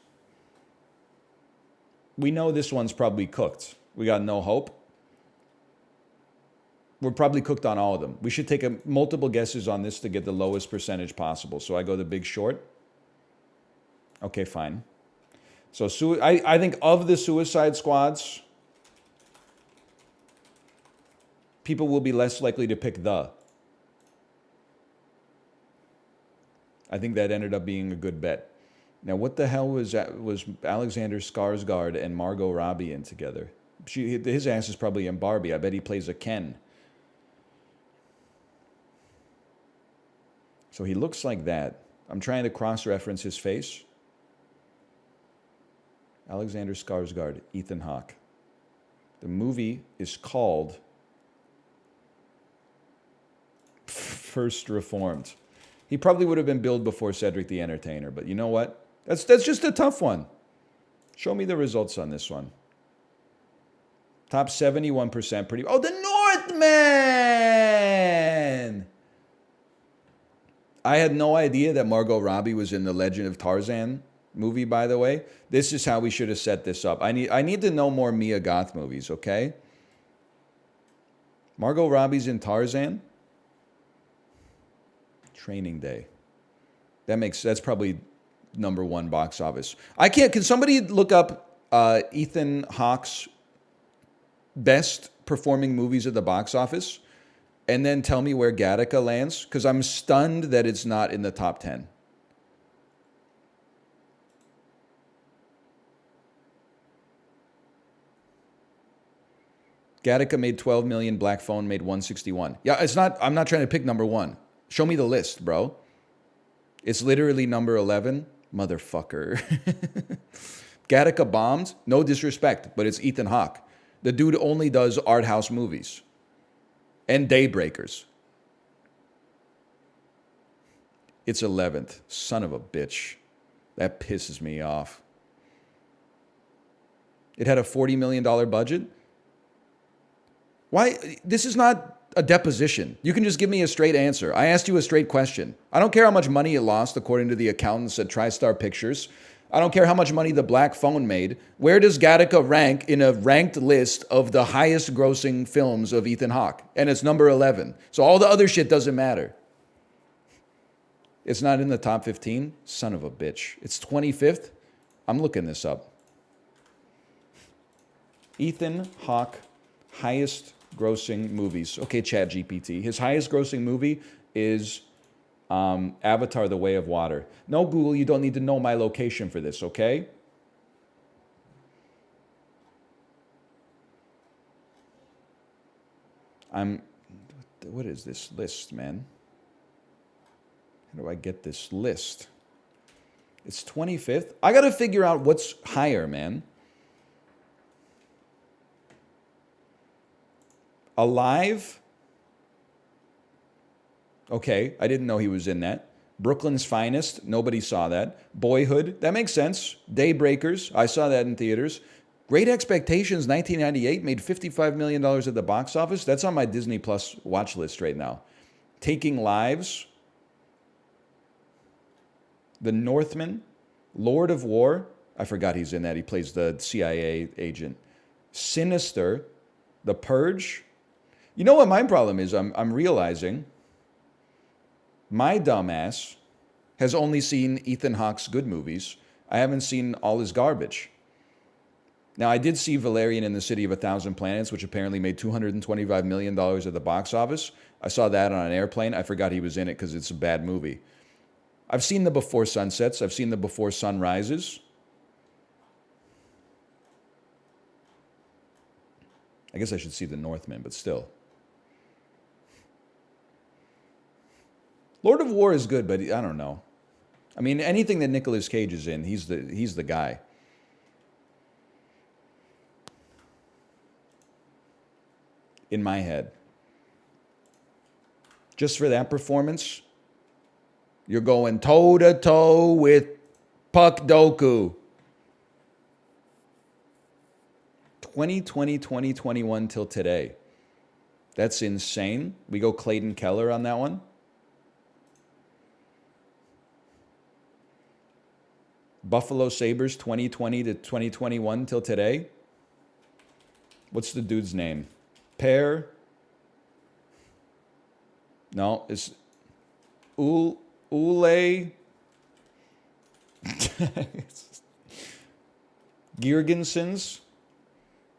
We know this one's probably cooked. We got No Hope. We're probably cooked on all of them. We should take multiple guesses on this to get the lowest percentage possible. So I go The Big Short. Okay, fine. So I think of the Suicide Squads, people will be less likely to pick the. I think that ended up being a good bet. Now, what the hell was Alexander Skarsgård and Margot Robbie in together? His ass is probably in Barbie. I bet he plays a Ken. So he looks like that. I'm trying to cross-reference his face. Alexander Skarsgård, Ethan Hawke. The movie is called First Reformed. He probably would have been billed before Cedric the Entertainer, but you know what? That's just a tough one. Show me the results on this one. Top 71% pretty... Oh, the Northman! I had no idea that Margot Robbie was in the Legend of Tarzan movie, by the way. This is how we should have set this up. I need to know more Mia Goth movies, okay? Margot Robbie's in Tarzan. Training Day. That's probably number 1 box office. Can somebody look up Ethan Hawke's best performing movies at the box office and then tell me where Gattaca lands? Because I'm stunned that it's not in the top 10. Gattaca made 12 million, Black Phone made 161. Yeah, I'm not trying to pick number 1. Show me the list, bro. It's literally number 11. Motherfucker. Gattaca bombed. No disrespect, but it's Ethan Hawke. The dude only does art house movies and Daybreakers. It's 11th. Son of a bitch. That pisses me off. It had a $40 million budget. Why? This is not a deposition. You can just give me a straight answer. I asked you a straight question. I don't care how much money it lost, according to the accountants at TriStar Pictures. I don't care how much money the Black Phone made. Where does Gattaca rank in a ranked list of the highest grossing films of Ethan Hawke? And it's number 11. So all the other shit doesn't matter. It's not in the top 15? Son of a bitch. It's 25th? I'm looking this up. Ethan Hawke, highest grossing movies. Okay, ChatGPT. His highest grossing movie is Avatar: The Way of Water. No, Google, you don't need to know my location for this, okay? What is this list, man? How do I get this list? It's 25th. I got to figure out what's higher, man. Alive? Okay, I didn't know he was in that. Brooklyn's Finest, nobody saw that. Boyhood, that makes sense. Daybreakers, I saw that in theaters. Great Expectations, 1998, made $55 million at the box office. That's on my Disney Plus watch list right now. Taking Lives, The Northman, Lord of War, I forgot he's in that. He plays the CIA agent. Sinister, The Purge. You know what my problem is? I'm realizing my dumbass has only seen Ethan Hawke's good movies. I haven't seen all his garbage. Now, I did see Valerian in the City of a Thousand Planets, which apparently made $225 million at the box office. I saw that on an airplane. I forgot he was in it because it's a bad movie. I've seen the Before Sunsets. I've seen the Before Sunrises. I guess I should see The Northman, but still. Lord of War is good, but I don't know. I mean, anything that Nicolas Cage is in, he's the guy. In my head. Just for that performance, you're going toe-to-toe with Pokedoku. 2020, 2021 till today. That's insane. We go Clayton Keller on that one. Buffalo Sabres, 2020 to 2021 till today. What's the dude's name? Pear? No, it's Ule. Girgensons?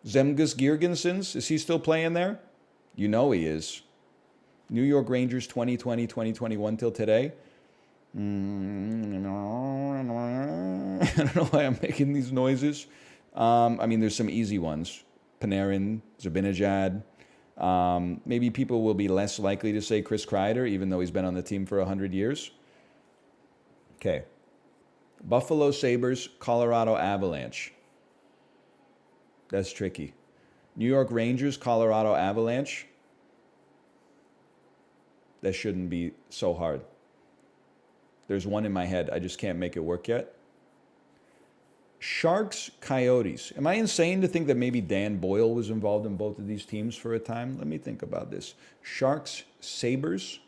Zemgus Girgensons? Is he still playing there? You know he is. New York Rangers 2020, 2021 till today. I don't know why I'm making these noises. I mean, there's some easy ones. Panarin, Zibanejad. Maybe people will be less likely to say Chris Kreider, even though he's been on the team for 100 years. Okay. Buffalo Sabres, Colorado Avalanche. That's tricky. New York Rangers, Colorado Avalanche. That shouldn't be so hard. There's one in my head. I just can't make it work yet. Sharks, Coyotes. Am I insane to think that maybe Dan Boyle was involved in both of these teams for a time? Let me think about this. Sharks, Sabres.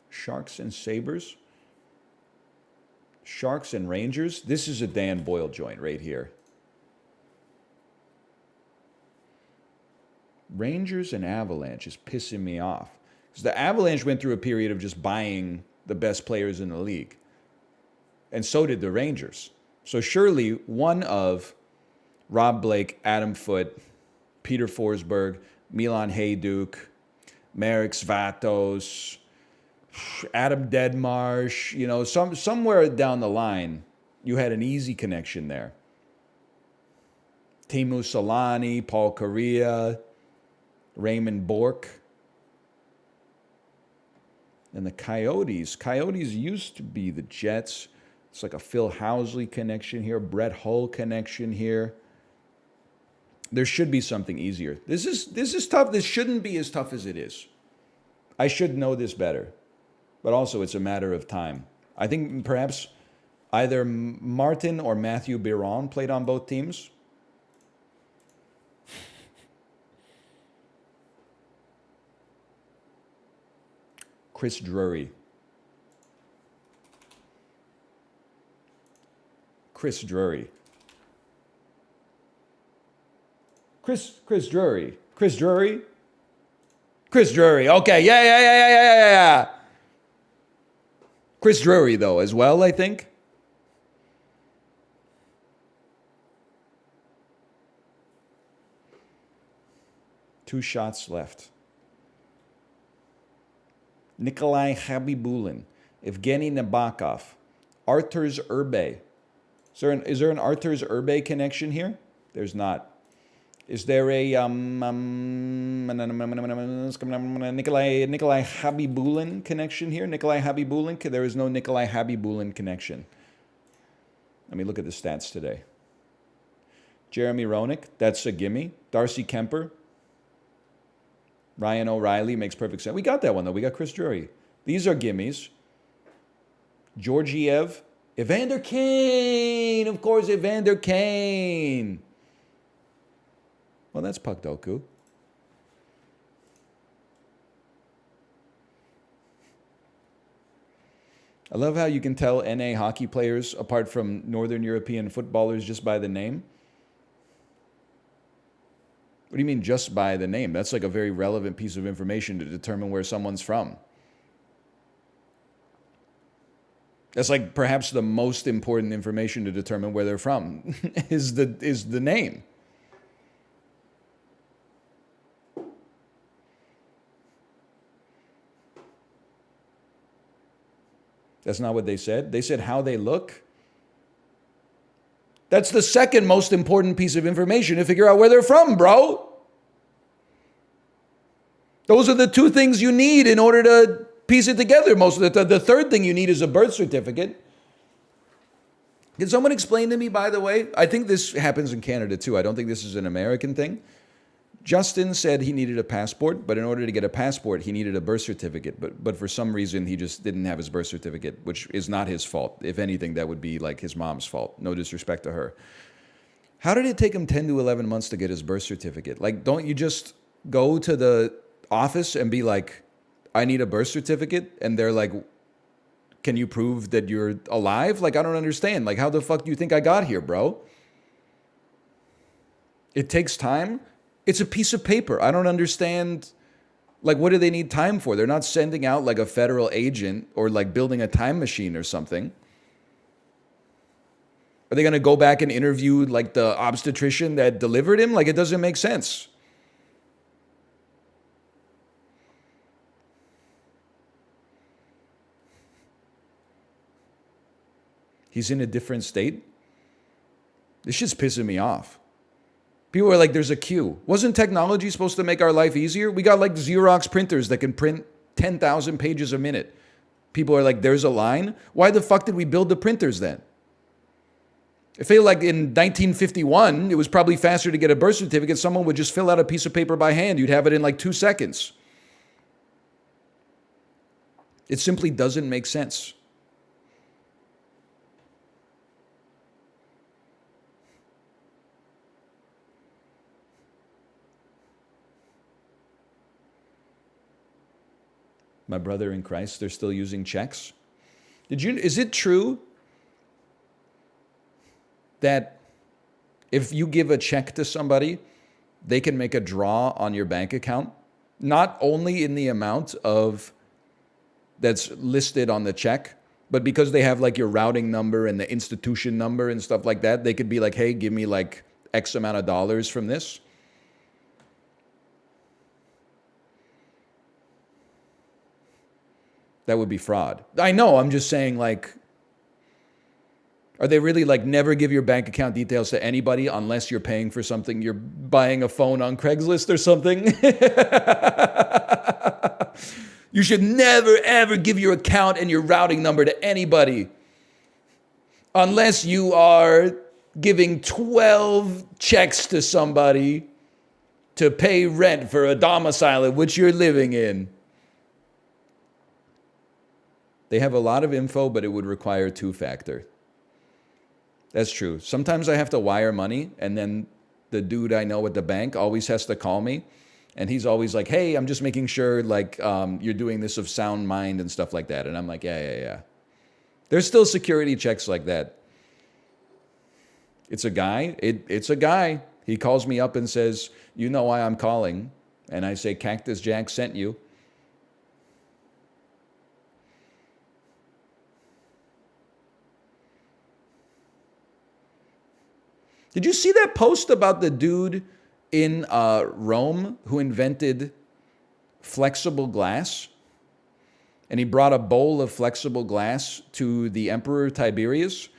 Sharks and Sabres. Sharks and Rangers. This is a Dan Boyle joint right here. Rangers and Avalanche is pissing me off. Because the Avalanche went through a period of just buying the best players in the league. And so did the Rangers. So surely one of Rob Blake, Adam Foote, Peter Forsberg, Milan Hajduk, Marek Svatos, Adam Deadmarsh, you know, somewhere down the line, you had an easy connection there. Teemu Solani, Paul Correa, Raymond Bourque. And the Coyotes used to be the Jets. It's like a Phil Housley connection here, Brett Hull connection here. There should be something easier. This is tough. This shouldn't be as tough as it is. I should know this better. But also, it's a matter of time. I think perhaps either Martin or Matthew Biron played on both teams. Chris Drury. Chris Drury. Chris Drury. Chris Drury. Chris Drury. Okay, yeah. Chris Drury, though, as well, I think. Two shots left. Nikolai Habibulin, Evgeny Nabokov, Arturs Urbe. Is there an Arturs Urbe connection here? There's not. Is there a Nikolai Habibulin connection here? Nikolai Habibulin? There is no Nikolai Habibulin connection. Let me look at the stats today. Jeremy Roenick, that's a gimme. Darcy Kemper. Ryan O'Reilly makes perfect sense. We got that one, though. We got Chris Drury. These are gimmies. Georgiev. Evander Kane. Of course, Evander Kane. Well, that's Pokedoku. I love how you can tell NA hockey players apart from Northern European footballers just by the name. What do you mean just by the name? That's like a very relevant piece of information to determine where someone's from. That's like perhaps the most important information to determine where they're from is the name. That's not what they said. They said how they look. That's the second most important piece of information to figure out where they're from, bro. Those are the two things you need in order to piece it together. Most of the third thing you need is a birth certificate. Can someone explain to me, by the way? I think this happens in Canada too. I don't think this is an American thing. Justin said he needed a passport, but in order to get a passport, he needed a birth certificate. But for some reason, he just didn't have his birth certificate, which is not his fault. If anything, that would be like his mom's fault. No disrespect to her. How did it take him 10 to 11 months to get his birth certificate? Like, don't you just go to the office and be like, I need a birth certificate? And they're like, can you prove that you're alive? Like, I don't understand. Like, how the fuck do you think I got here, bro? It takes time. It's a piece of paper. I don't understand. Like, what do they need time for? They're not sending out like a federal agent or like building a time machine or something. Are they going to go back and interview like the obstetrician that delivered him? Like, it doesn't make sense. He's in a different state. This shit's pissing me off. People are like, there's a queue. Wasn't technology supposed to make our life easier? We got like Xerox printers that can print 10,000 pages a minute. People are like, there's a line? Why the fuck did we build the printers then? I feel like in 1951, it was probably faster to get a birth certificate. Someone would just fill out a piece of paper by hand. You'd have it in like 2 seconds. It simply doesn't make sense. My brother in Christ, they're still using checks. Is it true that if you give a check to somebody, they can make a draw on your bank account? Not only in the amount of that's listed on the check, but because they have like your routing number and the institution number and stuff like that, they could be like, hey, give me like X amount of dollars from this. That would be fraud. I know, I'm just saying, like, are they really like never give your bank account details to anybody unless you're paying for something? You're buying a phone on Craigslist or something? You should never, ever give your account and your routing number to anybody unless you are giving 12 checks to somebody to pay rent for a domicile in which you're living in. They have a lot of info, but it would require two-factor. That's true. Sometimes I have to wire money, and then the dude I know at the bank always has to call me. And he's always like, hey, I'm just making sure like you're doing this of sound mind and stuff like that. And I'm like, yeah. There's still security checks like that. It's a guy. It's a guy. He calls me up and says, you know why I'm calling. And I say, Cactus Jack sent you. Did you see that post about the dude in Rome who invented flexible glass? And he brought a bowl of flexible glass to the Emperor Tiberius.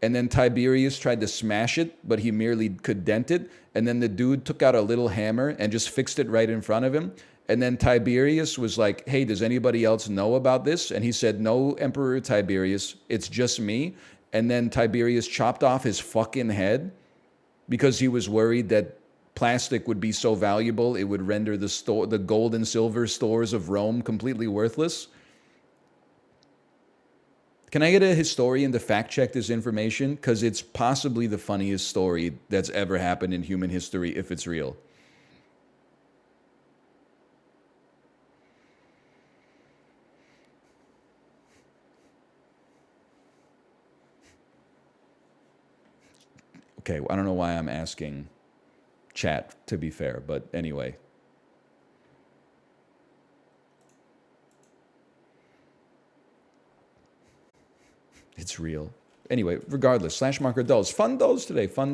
And then Tiberius tried to smash it, but he merely could dent it. And then the dude took out a little hammer and just fixed it right in front of him. And then Tiberius was like, hey, does anybody else know about this? And he said, no, Emperor Tiberius, it's just me. And then Tiberius chopped off his fucking head because he was worried that plastic would be so valuable it would render the gold and silver stores of Rome completely worthless. Can I get a historian to fact check this information? Because it's possibly the funniest story that's ever happened in human history if it's real. Okay, I don't know why I'm asking chat, to be fair, but anyway. It's real. Anyway, regardless, /marker dolls. Fun dolls today. Fun